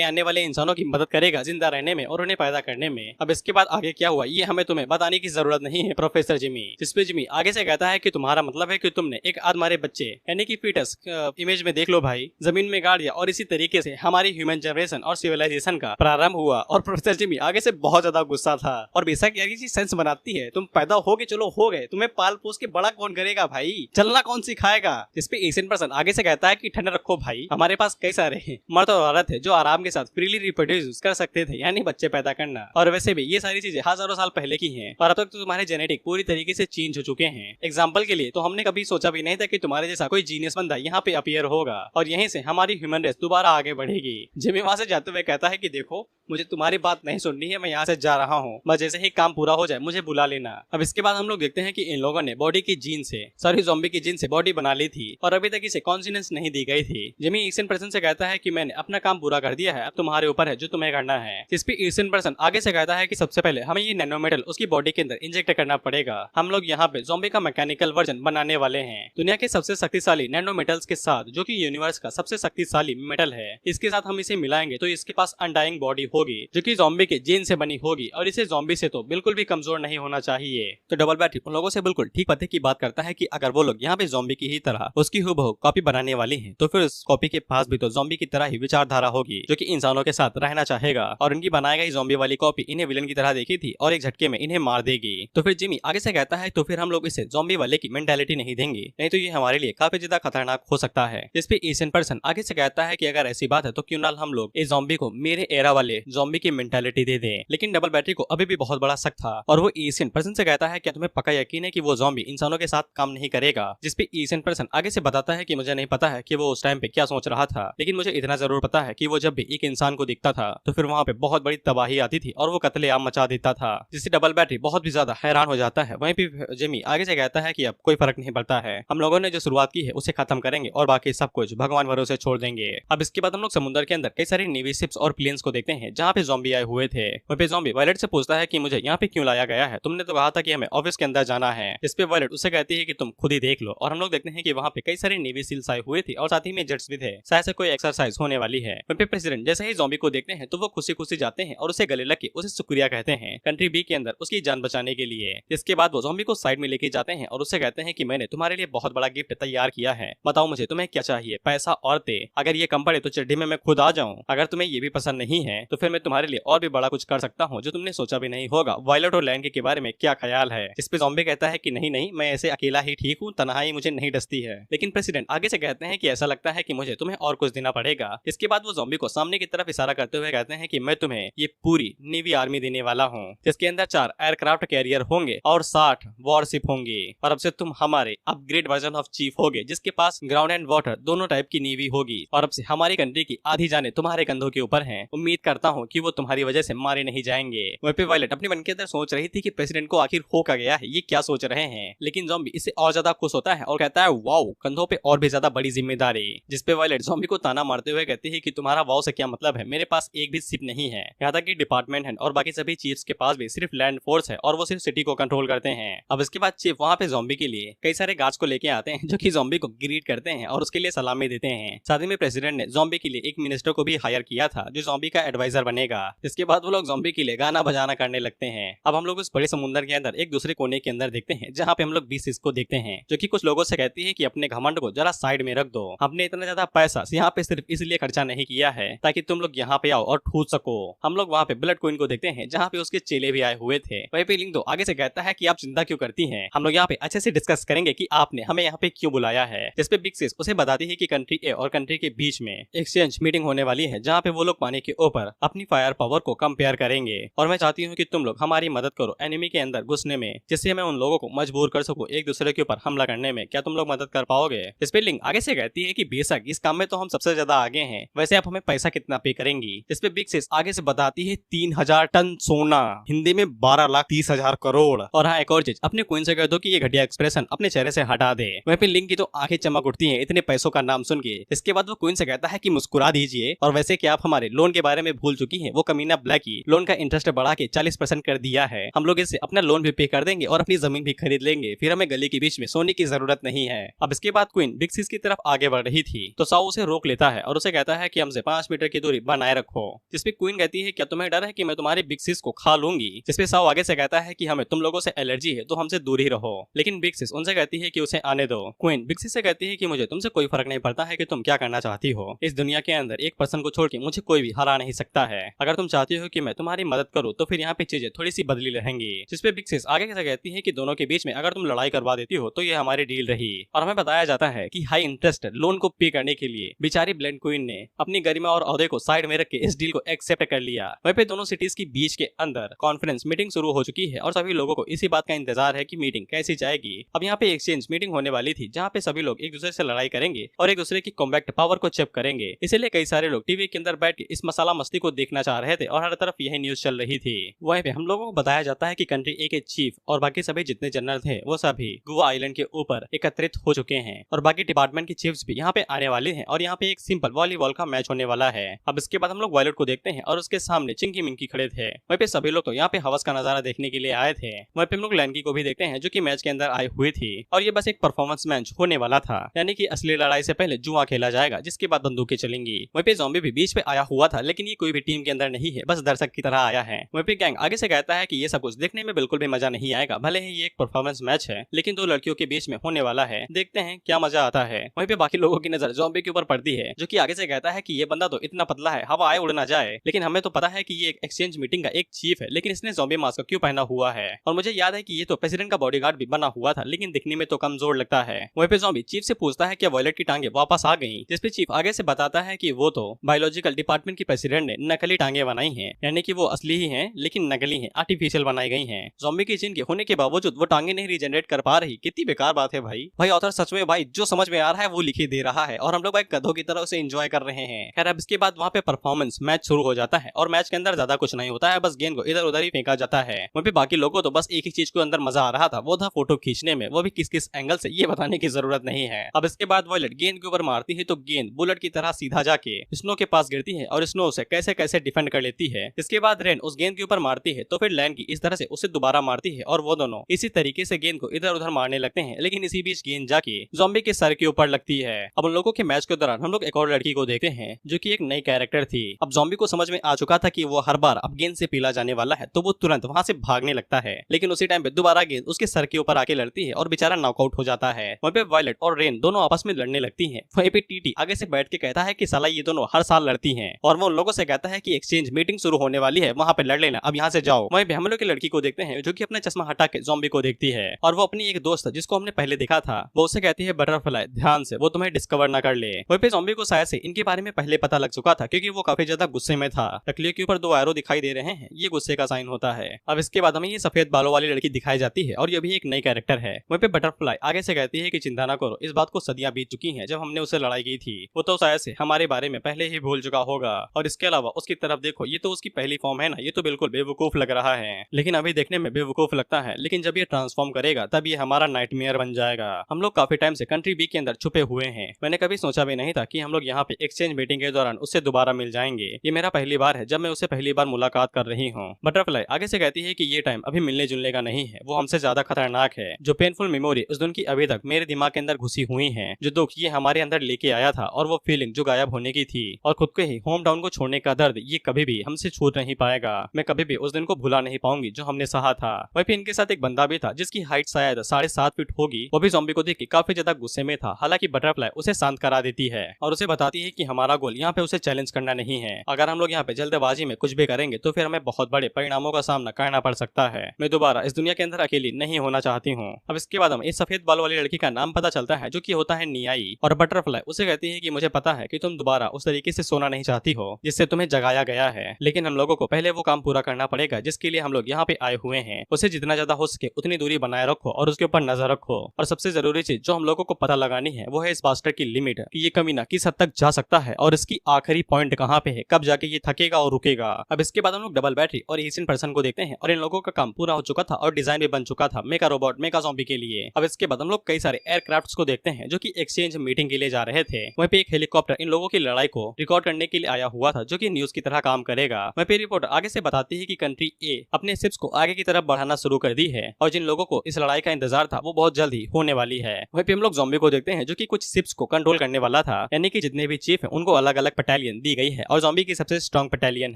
आने वाले इंसानों की मदद करेगा जिंदा रहने में और उन्हें पैदा करने में। अब इसके बाद आगे क्या हुआ ये हमें तुम्हें बताने की जरूरत नहीं है प्रोफेसर जिमी। जिसपे जिमी आगे से कहता है कि तुम्हारा मतलब है कि तुमने एक आधमारे बच्चे यानी कि फीटस इमेज में देख लो भाई, जमीन में गाड़ दिया और इसी तरीके से हमारी ह्यूमन जनरेशन और सिविलाइजेशन का प्रारंभ हुआ। और प्रोफेसर जिमी आगे से बहुत ज्यादा गुस्सा था और बेशक यार ये सेंस बनाती है, तुम पैदा हो गए चलो हो गए, तुम्हें पाल पोस के बड़ा कौन करेगा भाई, चलना कौन सिखाएगा। जिसपे एशियन पर्सन आगे से कहता है कि ठंडा रखो भाई, हमारे पास कई सारे मर्द और औरत है जो आराम के साथ फ्रीली रिप्रोड्यूस कर सकते थे यानी बच्चे पैदा करना। और वैसे भी ये सारी चीजें हजारों साल पहले की हैं और अब तक तो तुम्हारे जेनेटिक पूरी तरीके से चेंज हो चुके हैं। एग्जाम्पल के लिए तो हमने कभी सोचा भी नहीं था कि तुम्हारे जैसा कोई जीनियस बंदा यहाँ पे अपीयर होगा और यहीं से हमारी ह्यूमन रेस दोबारा आगे बढ़ेगी। जिमी वहां से जाते हुए कहता है कि देखो मुझे तुम्हारी बात नहीं सुननी है, मैं यहाँ से जा रहा हूँ, बस जैसे ही काम पूरा हो जाए मुझे बुला लेना। अब इसके बाद हम लोग देखते हैं कि इन लोगों ने बॉडी की जीन से ज़ॉम्बी की जीन से बॉडी बना ली थी और अभी तक इसे कॉन्फिडेंस नहीं दी गई थी। जिमी एशियन पर्सन से कहता है कि मैंने अपना काम पूरा कर दिया है, अब तुम्हारे ऊपर है जो तुम्हें करना है। इस पे एशियन पर्सन आगे से कहता है कि सबसे पहले हमें ये नैनोमेटल उसकी बॉडी के अंदर इंजेक्ट करना पड़ेगा। हम लोग यहाँ पे ज़ॉम्बी का मैकेनिकल वर्जन बनाने वाले हैं दुनिया के सबसे शक्तिशाली नैनोमेटल्स के साथ, जो कि यूनिवर्स का सबसे शक्तिशाली मेटल है। इसके साथ हम इसे मिलाएंगे तो इसके पास अनडाइंग बॉडी होगी जो कि ज़ॉम्बी के जीन से बनी होगी और इसे ज़ॉम्बी से तो बिल्कुल भी कमजोर नहीं होना चाहिए। तो डबल बैटरी उन लोगों से बिल्कुल ठीक पते की बात करता है कि अगर वो लोग यहाँ पे ज़ॉम्बी की ही तरह उसकी हूबहू कॉपी बनाने वाली हैं तो फिर उस कॉपी के पास भी तो ज़ॉम्बी की तरह ही विचारधारा होगी जो कि इंसानों के साथ रहना चाहेगा और इनकी बनाई गई ज़ॉम्बी वाली कॉपी इन्हें विलन की तरह देखी थी और एक झटके में इन्हें मार देगी। तो फिर जिमी आगे से कहता है तो फिर हम लोग इसे ज़ॉम्बी वाले की मेंटालिटी नहीं देंगे, नहीं तो ये हमारे लिए काफी ज्यादा खतरनाक हो सकता है। इस पे एशियन पर्सन आगे से कहता है कि अगर ऐसी बात है तो क्यों ना हम लोग इस ज़ॉम्बी को मेरे एरा वाले ज़ॉम्बी की मेंटालिटी दे दें। लेकिन डबल बैटरी को अभी भी बहुत बड़ा शक था और वो एशियन पर्सन से कहता है क्या तुम्हें पक्का यकीन है कि वो ज़ॉम्बी इंसानों के साथ काम नहीं करेगा। जिसपे एशियन पर्सन आगे से बताता है कि मुझे नहीं पता है कि वो उस टाइम पे क्या सोच रहा था, लेकिन मुझे इतना जरूर पता है कि वो जब भी एक इंसान को दिखता था तो फिर वहाँ पे बहुत बड़ी तबाही आती थी और वो कत्लेआम मचा देता था। जिससे डबल बैटरी बहुत भी ज्यादा हैरान हो जाता है। वहीं पे जिमी आगे से कहता है कि अब कोई फर्क नहीं पड़ता है, हम लोगों ने जो शुरुआत की है उसे खत्म करेंगे और बाकी सब कुछ भगवान भरोसे छोड़ देंगे। अब इसके बाद हम लोग समुद्र के अंदर कई सारी नेवी शिप्स और प्लेन्स को देखते हैं जहाँ पे ज़ॉम्बी आए हुए थे। वहीं पे ज़ॉम्बी वायलेट से पूछता है कि मुझे यहाँ पे क्यों लाया गया है, तुमने तो कहा था कि हमें ऑफिस के अंदर जाना है। इस पे वायलेट उसे कहती है कि तुम खुद ही देख लो और हम लोग देखते हैं कि वहाँ पे कई सारी नेवी सील्स आए हुए थे और साथ ही में जेट्स भी थे, शायद से कोई एक्सरसाइज होने वाली है। वहीं पे प्रेसिडेंट जैसे ही ज़ॉम्बी को देखते हैं तो वो खुशी खुशी जाते हैं और उसे गले लग के उसे शुक्रिया कहते हैं कंट्री बी के अंदर उसकी जान बचाने के लिए। इसके बाद वो ज़ॉम्बी को साइड में लेके जाते हैं और उससे कहते हैं कि मैंने तुम्हारे लिए बहुत बड़ा गिफ्ट तैयार किया है, बताओ मुझे तुम्हें क्या चाहिए, पैसा औरतें, अगर ये कम पड़े तो चड्डी में मैं खुद आ जाऊं, अगर तुम्हें ये भी पसंद नहीं है तो फिर मैं तुम्हारे लिए और भी बड़ा कुछ कर सकता हूँ जो तुमने सोचा भी नहीं होगा। वायलेट और लैंड के बारे में क्या ख्याल है। इस पे ज़ॉम्बी कहता है कि नहीं नहीं मैं ऐसे अकेला ही ठीक हूँ, तन्हाई मुझे नहीं डसती है। लेकिन प्रेसिडेंट आगे से कहते हैं कि ऐसा लगता है कि मुझे तुम्हें और कुछ देना पड़ेगा। इसके बाद वो ज़ॉम्बी को सामने की तरफ इशारा करते हुए कहते हैं कि मैं तुम्हें ये पूरी नेवी आर्मी देने वाला हूँ जिसके अंदर 4 एयरक्राफ्ट कैरियर होंगे और 60 वॉरशिप होंगी और अब से तुम हमारे अपग्रेड वर्जन ऑफ चीफ होगे जिसके पास ग्राउंड एंड वाटर दोनों टाइप की नेवी होगी और अब से हमारी कंट्री की आधी जाने तुम्हारे कंधों के ऊपर हैं। उम्मीद करता हूँ कि वो तुम्हारी वजह से मारे नहीं जाएंगे। वहीं पे वायलेट अपने मन के अंदर सोच रही थी कि प्रेसिडेंट को आखिर हो क्या गया है, ये क्या सोच रहे हैं। लेकिन ज़ॉम्बी इससे और ज्यादा खुश होता है और कहता है वाओ कंधों पे और भी ज्यादा बड़ी जिम्मेदारी। जिसपे वायलेट ज़ॉम्बी को ताना मारते हुए कहती है कि तुम्हारा वाओ से क्या मतलब है, मेरे पास एक भी शिप नहीं है, यहाँ तक कि डिपार्टमेंट है और बाकी सभी चीफ्स के पास भी सिर्फ लैंड फोर्स है और वो सिर्फ सिटी को कंट्रोल करते हैं। अब इसके बाद चीफ वहाँ पे ज़ॉम्बी के लिए कई सारे गार्ड्स को लेके आते हैं जो कि ज़ॉम्बी को ग्रीट करते हैं और उसके लिए सलामी देते हैं। साथ ही में प्रेसिडेंट ने ज़ॉम्बी के लिए एक मिनिस्टर को भी हायर किया था जो ज़ॉम्बी का एडवाइजर बनेगा। इसके बाद वो लोग ज़ॉम्बी के लिए गाना बजाना करने लगते लगते हैं। अब हम लोग उस बड़े समुद्र के अंदर एक दूसरे कोने के अंदर देखते हैं जहाँ पे हम लोग बीसीस को देखते हैं, जो कि कुछ लोगों से कहती है कि अपने घमंड को जरा साइड में रख दो। हमने इतना ज्यादा पैसा यहाँ पे सिर्फ इसलिए खर्चा नहीं किया है ताकि तुम लोग यहाँ पे आओ और ठूस सको। हम लोग वहाँ पे ब्लड क्वीन को देखते हैं जहाँ पे उसके चेले भी आए हुए थे। वहीं पे लिंग तो आगे से कहता है कि आप चिंता क्यों करती हैं, हम लोग यहाँ पे अच्छे से डिस्कस करेंगे कि आपने हमें यहाँ पे क्यों बुलाया है। जिसपे बिग सिस उसे बताती है कि कंट्री ए और कंट्री के बीच में एक्सचेंज मीटिंग होने वाली है जहाँ पे वो लोग पानी के ऊपर अपनी फायर पावर को कंपेयर करेंगे और मैं चाहती हूँ कि तुम लोग हमारी मदद करो एनिमी के अंदर घुसने में, जिससे मैं उन लोगों को मजबूर कर सकूं एक दूसरे के ऊपर हमला करने में। क्या तुम लोग मदद कर पाओगे? इस पे लिंग आगे से कहती है कि बेशक इस काम में तो हम सबसे ज्यादा आगे हैं, वैसे आप हमें पैसा कितना पे करेंगी? इस पे बिग सिस आगे से बताती है 3000 टन सोना, हिंदी में 12,30,000 करोड़। और हाँ, एक और चीज, अपने क्वीन से कह दो कि ये घटिया एक्सप्रेशन अपने चेहरे से हटा दे। वहीं पे लिंग की तो आंखें चमक उठती हैं इतने पैसों का नाम सुन के। इसके बाद वो क्वीन से कहता है कि मुस्कुरा दीजिए, और वैसे कि आप हमारे लोन के बारे में भूल चुकी हैं। वो कमीना ब्लैकी लोन का इंटरेस्ट बढ़ा के 40% कर दिया है। हम लोग इससे अपना लोन भी पे कर देंगे और अपनी जमीन भी खरीद लेंगे, फिर हमें गली के बीच में सोने की जरूरत नहीं है। अब इसके बाद क्वीन बिग सिस की तरफ आगे बढ़ रही थी तो साउ उसे रोक लेता है और उसे कहता है कि हमसे 5 मीटर की दूरी बनाए रखो। जिसपे क्वीन कहती है क्या तुम्हें डर है कि मैं तुम्हारे बिग सिस को खा लूंगी? जिसपे साउ आगे से कहता है कि हमें तुम लोगों से एलर्जी है तो हमसे दूर ही रहो। लेकिन बिग सिस उनसे कहती है कि उसे आने दो। क्वीन बिग सिस से कहती है कि मुझे तुमसे कोई फर्क नहीं पड़ता है कि तुम क्या करना चाहती हो। इस दुनिया के अंदर एक पर्सन को छोड़ के मुझे कोई भी हरा नहीं सकता है। अगर तुम चाहती हो कि मैं तुम्हारी मदद करूँ तो फिर यहाँ पे चीजें थोड़ी सी बदली रहेंगी। जिसपे बिग सिस आगे से कहती है कि दोनों के बीच में अगर तुम लड़ाई करवा देती हो तो ये हमारी डील रही। और हमें बताया जाता है कि हाई इंटरेस्ट लोन को पे करने के लिए बेचारी ब्लेंड क्वीन ने अपनी गरिमा और ओहदे को साइड में रख के इस डील को एक्सेप्ट कर लिया। वहीं पे दोनों सिटीज के बीच के अंदर कॉन्फ्रेंस मीटिंग शुरू हो चुकी है और सभी लोगों को इसी बात का इंतजार है कि मीटिंग कैसी जाएगी। अब यहाँ पे एक्सचेंज मीटिंग होने वाली थी जहाँ पे सभी लोग एक दूसरे से लड़ाई करेंगे और एक दूसरे की कॉम्बैक्ट पावर को चेक करेंगे। इसीलिए कई सारे लोग टीवी के अंदर बैठ के इस मसाला मस्ती को देखना चाह रहे थे और हर तरफ यही न्यूज चल रही थी। वहीं पे हम लोगों को बताया जाता है कि कंट्री ए के चीफ और बाकी सभी जितने जनरल थे वो सभी गोवा आइलैंड के ऊपर एकत्रित हो चुके हैं और बाकी डिपार्टमेंट के चीफ्स भी यहाँ पे आने वाले हैं और यहाँ पे एक सिंपल वॉलीबॉल का मैच होने वाला है। अब इसके बाद हम लोग वायलेट को देखते हैं और उसके सामने चिंकी मिंकी खड़े थे। वहीं पे सभी लोग तो यहाँ पे हवस का नजारा देखने के लिए आए थे। वहीं पे हम लोग लैंकी को भी देखते हैं जो कि मैच के अंदर आई हुई थी और ये बस एक परफॉर्मेंस मैच होने वाला था, यानी कि असली लड़ाई से पहले जुआ खेला जाएगा जिसके बाद बंदूकें चलेंगी। वहीं पे ज़ॉम्बी भी बीच पे आया हुआ था लेकिन ये कोई भी टीम के अंदर नहीं है, बस दर्शक की तरह आया है। वहीं पे गैंग आगे से कहता है कि ये सब कुछ देखने में बिल्कुल भी मजा नहीं आएगा, भले ही ये एक परफॉर्मेंस मैच है लेकिन दो लड़कियों के बीच में होने वाला है, देखते हैं क्या मजा आता है। वहीं पे बाकी लोगों की नजर ज़ॉम्बी के ऊपर पड़ती है जो कि आगे से कहता है कि ये बंदा तो इतना पतला है हवा आए उड़ ना जाए, लेकिन हमें तो पता है कि ये एक एक्सचेंज मीटिंग का एक चीफ है लेकिन इसने ज़ॉम्बी मास्क क्यों पहना हुआ है। और मुझे याद है कि ये तो प्रेसिडेंट का बॉडीगार्ड भी बना हुआ था लेकिन दिखने में तो कमजोर लगता है। वहीं पे ज़ॉम्बी चीफ से पूछता है कि वॉयलेट की टांगे वापस आ गई, जिसपे चीफ आगे से बताता है कि वो तो बायोलॉजिकल डिपार्टमेंट की प्रेसिडेंट ने नकली टांगे बनाई हैं, यानी कि वो असली ही हैं लेकिन नकली हैं, आर्टिफिशियल बनाई गई हैं। ज़ॉम्बी की जिन के होने के बावजूद वो टांगे नहीं रीजनरेट कर पा रही, कितनी बेकार बात है भाई ऑथर सच में भाई जो समझ में आ रहा है वो लिख ही दे रहा है और हम लोग भाई गधों की तरह उसे एंजॉय कर रहे हैं। खैर अब इसके बाद वहाँ पे परफॉर्मेंस मैच शुरू हो जाता है और मैच के अंदर ज्यादा कुछ नहीं होता है, बस गेंद को इधर उधर ही फेंका जाता है। वहाँ पे बाकी लोगों तो बस एक ही चीज को अंदर मजा आ रहा था, वो था फोटो खींचने में, वो भी किस किस एंगल से ये बताने की जरूरत नहीं है। अब इसके बाद वॉयलेट गेंद के ऊपर मारती है तो गेंद बुलेट की तरह सीधा जाके स्नो के पास गिरती है और स्नो उसे कैसे कैसे डिफेंड कर लेती है। इसके बाद रेन उस गेंद के ऊपर मारती है तो फिर लैन की इस तरह से उसे दोबारा मारती है और वो दोनों इसी तरीके से गेंद को इधर उधर मारने लगते हैं, लेकिन इसी बीच गेंद जाके ज़ॉम्बी के सर के ऊपर लगती है। अब उन लोगों के मैच के दौरान हम लोग एक और लड़की को देखते हैं जो कि एक नई कैरेक्टर थी। अब ज़ॉम्बी को समझ में आ चुका था कि वो हर बार अब गेंद से पीला जाने वाला है तो वो तुरंत वहां से भागने लगता है, लेकिन उसी टाइम पे दोबारा गेंद उसके सर के ऊपर आके लड़ती है और बेचारा नॉकआउट हो जाता है। वहीं पे वायलेट और रेन दोनों आपस में लड़ने लगती हैं। वहीं पे टीटी आगे से बैठ के कहता है कि साला ये दोनों हर साल लड़ती हैं और वो उन लोगों से कहता है कि एक्सचेंज मीटिंग शुरू होने वाली है, वहां पे लड़ लेना, अब यहाँ से जाओ। वहीं पे हम लोग की लड़की को देखते हैं जो कि अपना चश्मा हटा के ज़ॉम्बी को देखती है और वो अपनी एक दोस्त जिसको हमने पहले देखा था वो उसे कहती है बटरफ्लाई ध्यान से, वो तुम्हें डिस्कवर ना कर ले। वहीं पे ज़ॉम्बी को शायद से इनके बारे में पहले पता लग चुका था क्योंकि वो काफी ज्यादा गुस्से में था। टकलियों के ऊपर 2 एरो दिखाई दे रहे हैं, ये गुस्से का साइन होता है। अब इसके बाद हमें ये सफेद बालों वाली लड़की दिखाई जाती है और ये भी एक नई कैरेक्टर है। वहीं पे बटरफ्लाई आगे से कहती है कि चिंता ना करो, इस बात को सदियां बीत चुकी हैं, जब हमने उससे लड़ाई की थी वो तो शायद से हमारे बारे में पहले ही भूल चुका होगा। और इसके अलावा उसकी तरफ देखो, ये तो उसकी पहली फॉर्म है ना, ये तो बिल्कुल बेवकूफ लग रहा है, लेकिन अभी देखने में बेवकूफ लगता है, लेकिन जब ये ट्रांसफॉर्म करेगा तब ये हमारा नाइटमेयर बन जाएगा। हम लोग काफी टाइम से कंट्री बी के अंदर छुपे हुए हैं, मैंने कभी सोचा भी नहीं था कि हम लोग यहाँ पे एक्सचेंज मीटिंग के दौरान उससे दोबारा मिल जाएंगे। ये मेरा पहली बार है जब मैं उससे पहली बार मुलाकात कर रही हूँ। बटरफ्लाई आगे से कहती है कि ये टाइम अभी मिलने जुलने का नहीं है, वो हमसे ज्यादा खतरनाक है। जो पेनफुल मेमोरी उस दिन की अभी तक मेरे दिमाग के अंदर घुसी हुई है, जो दुख ये हमारे अंदर लेके आया था और वो फीलिंग जो गायब होने की थी और खुद के ही होम टाउन को छोड़ने का दर्द, ये कभी भी हमसे छूट नहीं पाएगा। मैं कभी भी उस दिन एक्सपीरियंस को भुला नहीं पाऊंगी जो हमने सहा था। वहीं पे इनके साथ एक बंदा भी था जिसकी हाइट शायद 7.5 फीट होगी। वो भी ज़ॉम्बी को देख के काफी ज्यादा गुस्से में था। हालांकि बटरफ्लाई उसे शांत करा देती है और उसे बताती है कि हमारा गोल यहाँ पे उसे चैलेंज करना नहीं है। अगर हम लोग यहाँ पे जल्दबाजी में कुछ भी करेंगे तो फिर हमें बहुत बड़े परिणामों का सामना करना पड़ सकता है। मैं दोबारा इस दुनिया के अंदर अकेली नहीं होना चाहती हूँ। अब इसके बाद हमें इस सफेद बाल वाली लड़की का नाम पता चलता है जो कि होता है नियाई। और बटरफ्लाई उसे कहती है कि मुझे पता है कि तुम दोबारा उस तरीके से सोना नहीं चाहती हो जिससे तुम्हें जगाया गया है, लेकिन हम लोगों को पहले वो काम पूरा करना पड़ेगा जिसके लिए हम लोग यहाँ पे आए हुए हैं। उसे जितना ज्यादा हो सके उतनी दूरी बनाए रखो और उसके ऊपर नजर रखो। और सबसे जरूरी चीज जो हम लोगों को पता लगानी है वो है इस बास्टर की लिमिट कि ये कमीना किस हद तक जा सकता है और इसकी आखिरी पॉइंट कहाँ पे है, कब जाके ये थकेगा और रुकेगा। अब इसके बाद हम लोग डबल बैटरी और एशियन पर्सन को देखते हैं और इन लोगों का काम पूरा हो चुका था और डिजाइन भी बन चुका था मेगा रोबोट मेगा ज़ॉम्बी के लिए। अब इसके बाद हम लोग कई सारे एयरक्राफ्ट्स को देखते हैं जो कि एक्सचेंज मीटिंग के लिए जा रहे थे। वहीं पे एक हेलीकॉप्टर इन लोगों की लड़ाई को रिकॉर्ड करने के लिए आया हुआ था जो कि न्यूज की तरह काम करेगा। वहीं पे रिपोर्टर आगे से बताती है कि कंट्री ए अपने शिप्स को आगे की तरफ बढ़ाना शुरू कर दी है और जिन लोगों को इस लड़ाई का इंतजार था वो बहुत जल्द ही होने वाली है। वहीं पे हम लोग ज़ॉम्बी को देखते हैं जो कि कुछ शिप्स को कंट्रोल करने वाला था, यानी कि जितने भी चीफ हैं उनको अलग अलग बटालियन दी गई है और ज़ॉम्बी की सबसे स्ट्रॉन्ग बटालियन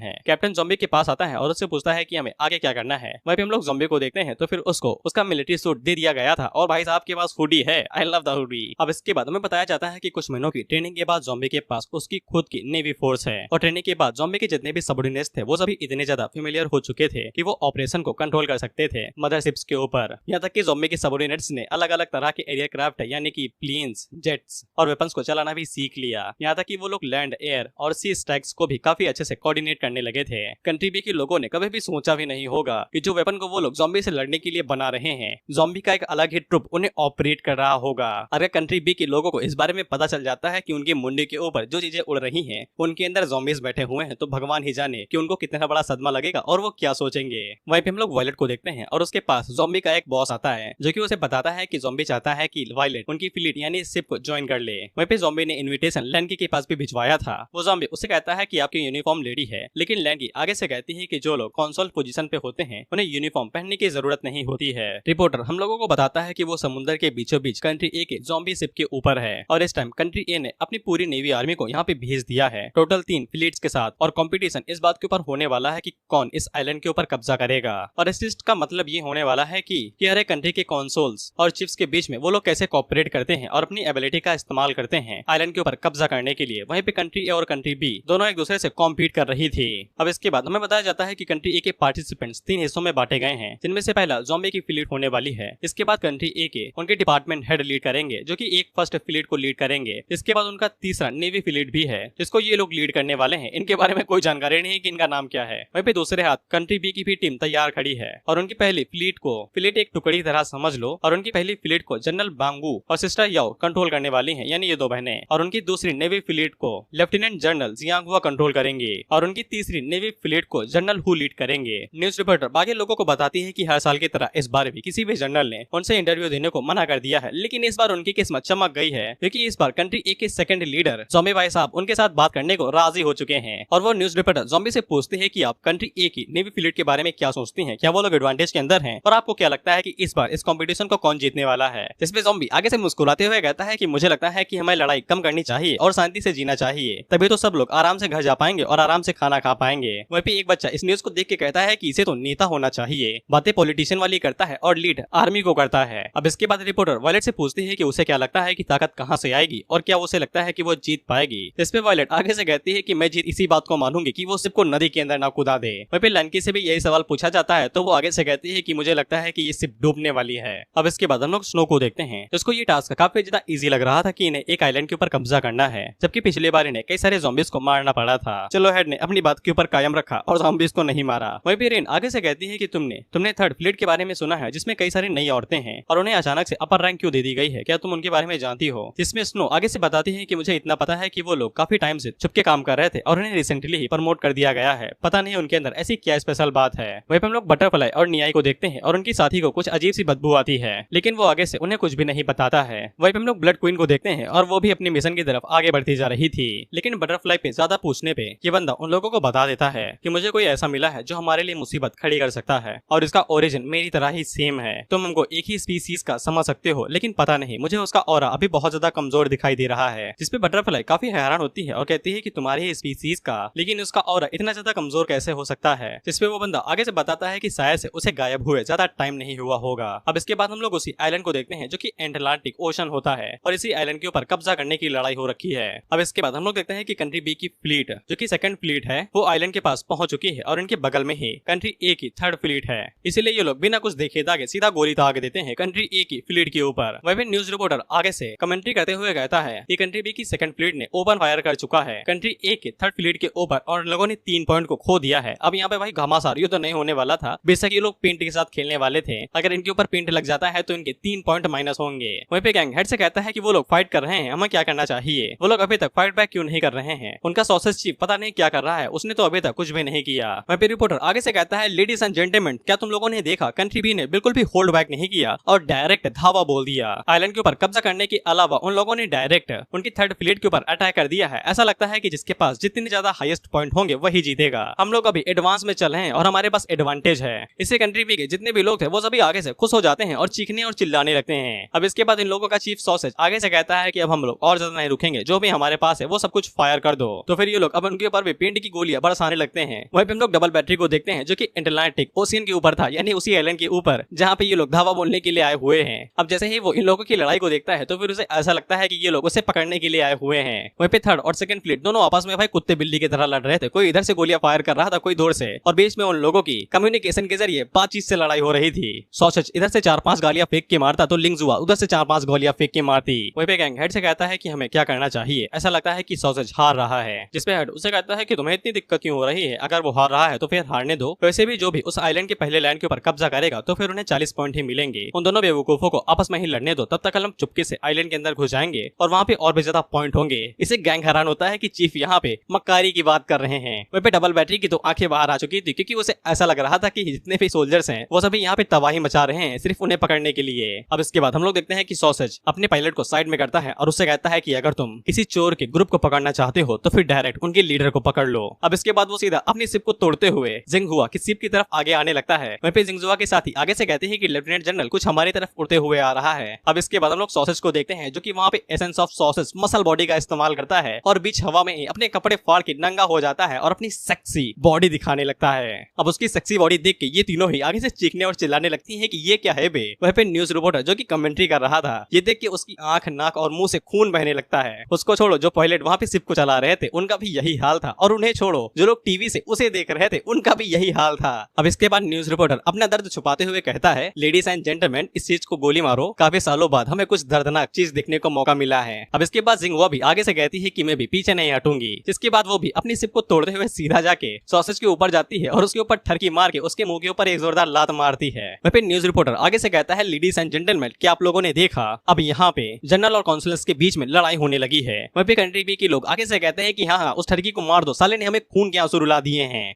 है। कैप्टन ज़ॉम्बी के पास आता है और उससे पूछता है कि हमें आगे क्या करना है। वहीं पे हम लोग ज़ॉम्बी को देखते हैं तो फिर उसको उसका मिलिट्री सूट दे दिया गया था और भाई साहब के पास हुडी है। I love the hoodie. अब इसके बाद हमें बताया जाता है कि कुछ महीनों की ट्रेनिंग के बाद ज़ॉम्बी के पास उसकी खुद की नेवी फोर्स है और ट्रेनिंग के बाद ज़ॉम्बी के जितने भी सबऑर्डिनेट्स थे वो सभी इतने ज्यादा फेमिलियर हो चुके थे कि वो ऑपरेशन को कंट्रोल कर सकते थे मदरशिप्स के ऊपर। यहाँ तक कि ज़ॉम्बी के सबऑर्डिनेट्स ने अलग अलग तरह के एयरक्राफ्ट यानी कि प्लेन्स, जेट्स और वेपन्स को चलाना भी सीख लिया। यहाँ तक कि वो लोग लैंड, एयर और सी स्ट्राइक्स को भी काफी अच्छे से कोऑर्डिनेट करने लगे थे। कंट्री बी के लोगों ने कभी भी सोचा भी नहीं होगा कि जो वेपन को वो लोग ज़ॉम्बी से लड़ने के लिए बना रहे हैं, ज़ॉम्बी का एक अलग ही ट्रुप उन्हें ऑपरेट कर रहा होगा। अगर कंट्री बी के लोगों को इस बारे में पता चल जाता है कि उनके मुंडे के ऊपर जो चीजें उड़ रही हैं उनके अंदर ज़ॉम्बीज बैठे हुए हैं तो भगवान ही जाने कि उनको कितना बड़ा सदमा लगेगा और वो क्या सोचेंगे। वहीं पे हम लोग वायलेट को देखते हैं और उसके पास ज़ॉम्बी का एक बॉस आता है जो कि उसे बताता है कि ज़ॉम्बी चाहता है कि वायलेट उनकी फ्लीट यानी शिप को ज्वाइन कर ले। वहीं पे ज़ॉम्बी ने इनविटेशन लैंकी के पास भी भिजवाया था। वो ज़ॉम्बी उसे कहता है कि आपकी यूनिफॉर्म लेडी है, लेकिन लैंकी आगे से कहती है कि जो लोग कंसोल पोजीशन पे होते हैं उन्हें यूनिफॉर्म पहनने की जरूरत नहीं होती है। रिपोर्टर हम लोगों को बताता है कि वो समुद्र के बीचों बीच कंट्री ए के ज़ॉम्बी शिप के ऊपर है और इस टाइम कंट्री ए ने अपनी पूरी नेवी आर्मी को यहाँ पे भेज दिया है, टोटल 3 फ्लीट्स के साथ। और कंपटीशन इस बात के ऊपर होने वाला है कि कौन इस आइलैंड के ऊपर कब्जा करेगा। और इस लिस्ट का मतलब ये होने वाला है कि हर एक कंट्री के कंसोल्स और चिफ्स के बीच में वो लोग कैसे कोऑपरेट करते हैं और अपनी एबिलिटी का इस्तेमाल करते हैं आइलैंड के ऊपर कब्जा करने के लिए। वहीं पे कंट्री ए और कंट्री बी दोनों एक दूसरे से कॉम्पीट कर रही थी। अब इसके बाद हमें बताया जाता है कि कंट्री ए के पार्टिसिपेंट्स 3 हिस्सों में बांटे गए हैं, जिनमें से पहला ज़ॉम्बी की फ्लीट होने वाली है। इसके बाद कंट्री ए के उनके डिपार्टमेंट हेड लीड करेंगे जो कि एक फर्स्ट फ्लीट को लीड करेंगे। इसके बाद उनका तीसरा नेवी फ्लीट भी है जिसको ये लोग लीड करने वाले हैं। इनके बारे में कोई जानकारी नहीं है कि इनका नाम क्या है। वहीं पे दूसरे हाथ कंट्री बी की भी टीम तैयार खड़ी है और उनकी पहली फ्लीट को, फ्लीट एक टुकड़ी तरह समझ लो, और उनकी पहली फ्लीट को जनरल बांगू और सिस्टर याओ कंट्रोल करने वाली हैं, यानी ये 2 बहनें। और उनकी दूसरी नेवी फ्लीट को लेफ्टिनेंट जनरल जियांगहुआ कंट्रोल करेंगे और उनकी तीसरी नेवी फ्लीट को जनरल हु लीड करेंगे। न्यूज रिपोर्टर बाकी लोगों को बताती है कि हर साल की तरह इस बार भी किसी भी जनरल ने उनसे इंटरव्यू देने को मना कर दिया है, लेकिन इस बार उनकी किस्मत चमक गई है क्योंकि इस बार कंट्री ए के सेकंड लीडर ज़ॉम्बी भाई साहब उनके साथ बात करने को राजी हो चुके हैं। और वो न्यूज रिपोर्टर ज़ॉम्बी से पूछते हैं कि आप कंट्री ए की नेवी फ्लीट के बारे में क्या सोचती हैं, क्या वो लोग एडवांटेज के अंदर हैं और आपको क्या लगता है कि इस बार इस कंपटीशन को कौन जीतने वाला है। जिसमें ज़ॉम्बी आगे से मुस्कुराते हुए कहता है कि मुझे लगता है कि हमें लड़ाई कम करनी चाहिए और शांति से जीना चाहिए, तभी तो सब लोग आराम से घर जा पाएंगे और आराम से खाना खा पाएंगे। वहीं पे एक बच्चा इस न्यूज को देख के कहता है कि इसे तो नेता होना चाहिए, बातें पॉलिटिशियन वाली करता है और लीड आर्मी को करता है। अब इसके बाद रिपोर्टर वायलेट से पूछती है कि उसे क्या लगता है कि ताकत कहां से आएगी और क्या उसे लगता है कि वो जीत पाएगी। इस पे वायलेट आगे से कहती है कि मैं जीत इसी बात को मानूंगी कि वो शिप को नदी के अंदर ना कूदा दे। वहीं पे लैंकी से भी यही सवाल पूछा जाता है तो वो आगे से कहती है कि मुझे लगता है कि ये शिप डूबने वाली है। अब इसके बाद हम लोग स्नो को देखते हैं। इसको ये टास्क काफी ज्यादा इजी लग रहा था कि इन्हें एक आइलैंड के ऊपर कब्जा करना है, जबकि पिछली बार इन्हें कई सारे ज़ॉम्बीज को मारना पड़ा था। चलो हेड ने अपनी बात के ऊपर कायम रखा और ज़ॉम्बीज को नहीं मारा। वहीं पे रेन आगे से कहती है कि तुमने थर्ड फ्लीट के बारे में सुना है जिसमें कई सारी नई औरतें हैं और उन्हें अचानक से अपर रैंक क्यों दे दी गई है, क्या तुम उनके बारे में जानती हो। जिसमें स्नो आगे से बताती है कि मुझे इतना पता है कि वो लोग काफी टाइम से छुपके काम कर रहे थे और उन्हें रिसेंटली ही प्रमोट कर दिया गया है, पता नहीं उनके अंदर ऐसी क्या स्पेशल बात है। वहीं पे हम लोग बटरफ्लाई और नियाई को देखते हैं और उनकी साथी को कुछ अजीब सी बदबू आती है, लेकिन वो आगे से उन्हें कुछ भी नहीं बताता है। वहीं पे हम लोग ब्लड क्वीन को देखते हैं और वो भी अपनी मिशन की तरफ आगे बढ़ती जा रही थी, लेकिन बटरफ्लाई पे ज्यादा पूछने पे ये बंदा उन लोगों को बता देता है कि मुझे कोई ऐसा मिला है जो हमारे लिए मुसीबत खड़ी कर सकता है और इसका ओरिजिन मेरी तरह ही सेम है। तुम हमको एक ही स्पीसीज का समझ सकते हो, लेकिन पता नहीं मुझे उसका ऑरा अभी बहुत ज्यादा कमजोर दिखाई दे रहा है। जिसपे बटरफ्लाई काफी हैरान होती है और कहती है कि तुम्हारी ही स्पीसीज का, लेकिन उसका ऑरा इतना ज्यादा कमजोर कैसे हो सकता है। जिसपे जिसपे वो बंदा आगे से बताता है कि शायद से उसे गायब हुए ज्यादा टाइम नहीं हुआ होगा। अब इसके बाद हम लोग उसी आइलैंड को देखते हैं जो कि एटलांटिक ओशन होता है और इसी आइलैंड के ऊपर कब्जा करने की लड़ाई हो रखी है। अब इसके बाद हम लोग देखते हैं कि कंट्री बी की फ्लीट जो कि सेकंड फ्लीट है वो आइलैंड के पास पहुंच चुकी है और इनके बगल में ही कंट्री ए की थर्ड फ्लीट है। इसीलिए ये लोग बिना कुछ देखे दागे सीधा गोली दाग देते हैं कंट्री ए की फ्लीट के ऊपर। वहीं न्यूज रिपोर्टर आगे से कमेंट्री करते हुए कहता है कि कंट्री बी की सेकंड फ्लीट ने ओपन फायर कर चुका है कंट्री ए के थर्ड फ्लीट के ऊपर और लोगों ने 3 पॉइंट को खो दिया है। अब यहाँ पे भाई घमासान युद्ध नहीं होने वाला था, बेशक ये लोग पेंट के साथ खेलने वाले थे, अगर इनके ऊपर पेंट लग जाता है तो इनके 3 पॉइंट माइनस होंगे। वहीं पे गैंग हेड से कहता है कि वो लोग फाइट कर रहे हैं, हमें क्या करना चाहिए, वो लोग अभी तक फाइट बैक क्यों नहीं कर रहे हैं, उनका सॉसेज चीफ पता नहीं क्या कर रहा है, उसने तो अभी तक कुछ भी नहीं किया। वहीं पे रिपोर्टर आगे से कहता है लेडीज एंड जेंटलमैन क्या तुम लोगों ने देखा कंट्री बी ने बिल्कुल भी होल्ड बैक नहीं किया और डायरेक्ट धावा बोल दिया। आइलैंड के ऊपर कब्जा करने के अलावा उन लोगों ने डायरेक्ट उनकी थर्ड फ्लीट के ऊपर अटैक कर दिया है। ऐसा लगता है कि जिसके पास जितने ज्यादा हाईएस्ट पॉइंट होंगे वही जीतेगा। हम लोग अभी एडवांस में चल रहे हैं और हमारे पास एडवांटेज है। इसे कंट्री बी के जितने भी लोग थे वो सभी आगे से खुश हो जाते हैं और चीखने और चिल्लाने लगते हैं। अब इसके बाद इन लोगों का चीफ सॉसेज आगे से कहता है कि अब हम लोग और ज्यादा नहीं रुकेंगे, जो भी हमारे पास है वो सब कुछ फायर कर दो। तो फिर ये लोग अब उनके ऊपर भी पेंट की गोलियां बरसाने लगते हैं। वहीं पे हम लोग डबल बैटरी को देखते हैं जो कि एटलांटिक ओशियन के ऊपर था, यानी उसी आइलैंड के ऊपर जहाँ पे ये लोग धावा बोलने के लिए आए हुए हैं। अब जैसे ही वो इन लोगों की लड़ाई को देखता है तो फिर उसे ऐसा लगता है कि ये लोग उसे पकड़ने के लिए आए हुए हैं। वहीं पे थर्ड और सेकंड फ्लीट दोनों आपस में भाई कुत्ते बिल्ली की तरह लड़ रहे थे, कोई इधर से गोलियां फायर कर रहा था कोई दूर से, और बीच में उन लोगों की कम्युनिकेशन के जरिए बातचीत से लड़ाई हो रही थी। सॉसेज इधर से 4-5 गालियां फेंक के मारता तो लिंगजुआ उधर से 4-5 गोलियां फेंक के मारती। वहीं पे गैंग हेड से कहता है कि हमें क्या करना चाहिए, ऐसा लगता है कि सॉसेज हार रहा है, जिसपे हेड उसे कहता है कि तुम्हें इतनी दिक्कत क्यों हो रही है, अगर वो हार रहा है तो फिर हारने दो, वैसे भी जो भी उस आइलैंड के पहले लैंड के ऊपर कब्जा करेगा तो फिर उन्हें 40 पॉइंट ही मिलेंगे, उन दोनों बेवकूफों को आपस में ही लड़ने दो, तब तक हम चुपके से आइलैंड के अंदर घुस जाएंगे और वहाँ पे और भी ज्यादा पॉइंट होंगे। इसे गैंग हैरान होता है कि चीफ यहाँ पे मक्कारी की बात कर रहे हैं। वहीं पे डबल बैटरी की तो आंखें बाहर आ चुकी थी क्योंकि उसे ऐसा लग रहा था कि जितने भी सोल्जर्स हैं वो सभी यहाँ पे तबाही मचा रहे हैं सिर्फ उन्हें पकड़ने के लिए। अब इसके बाद हम लोग देखते हैं कि सॉसेज अपने पायलट को साइड में करता है और उससे कहता है कि अगर तुम किसी चोर के ग्रुप को पकड़ना चाहते हो तो फिर डायरेक्ट उनके लीडर को पकड़ लो। अब इसके बाद वो सीधा अपनी शिप को तोड़ते हुए जिंगहुआ की शिप की तरफ आगे आने लगता है। वहीं पे जिंगहुआ के साथ ही आगे से कहते हैं कि लेफ्टिनेंट जनरल कुछ हमारी तरफ उड़ते हुए आ रहा है। अब इसके बाद हम लोग सॉसेज को देखते हैं जो कि वहाँ पे essence of sausage muscle body का इस्तेमाल करता है और बीच हवा में ही अपने कपड़े फाड़ के नंगा हो जाता है और अपनी सेक्सी बॉडी दिखाने लगता है। अब उसकी सेक्सी बॉडी देख के ये तीनों ही आगे से चीखने और चिल्लाने लगती हैं कि ये क्या है बे। वहीं पे न्यूज रिपोर्टर जो कि कमेंट्री कर रहा था ये देख के उसकी आंख नाक और मुंह से खून बहने लगता है। उसको छोड़ो जो पायलट वहाँ पे शिप को चला रहे थे उनका भी यही हाल था, और उन्हें छोड़ो जो लोग टीवी से उसे देख रहे थे उनका भी यही हाल था। अब इसके बाद न्यूज रिपोर्टर अपना दर्द छुपाते हुए कहता है लेडीज एंड जेंटलमैन इस चीज को गोली मारो, काफी सालों बाद हमें कुछ दर्दनाक चीज देखने को मौका मिला है। अब इसके बाद जिंगहुआ भी आगे से कहती है कि मैं भी पीछे नहीं हटूंगी, जिसके बाद वो भी अपनी शिप को तोड़ते हुए सीधा जाके सॉसेज के ऊपर जाती है और उसके ऊपर ठरकी मार के उसके मुंह के ऊपर एक जोरदार लात मारती है। वहीं पे न्यूज रिपोर्टर आगे से कहता है लेडीज एंड जेंटलमैन क्या आप लोगों ने देखा अब यहाँ पे जनरल और काउंसिलर्स के बीच में लड़ाई होने लगी है। वहीं पे कंट्री बी के लोग आगे से कहते हैं कि हाँ उस ठरकी को मार दो, साले ने हमें खून के आंसू रुला दिए हैं।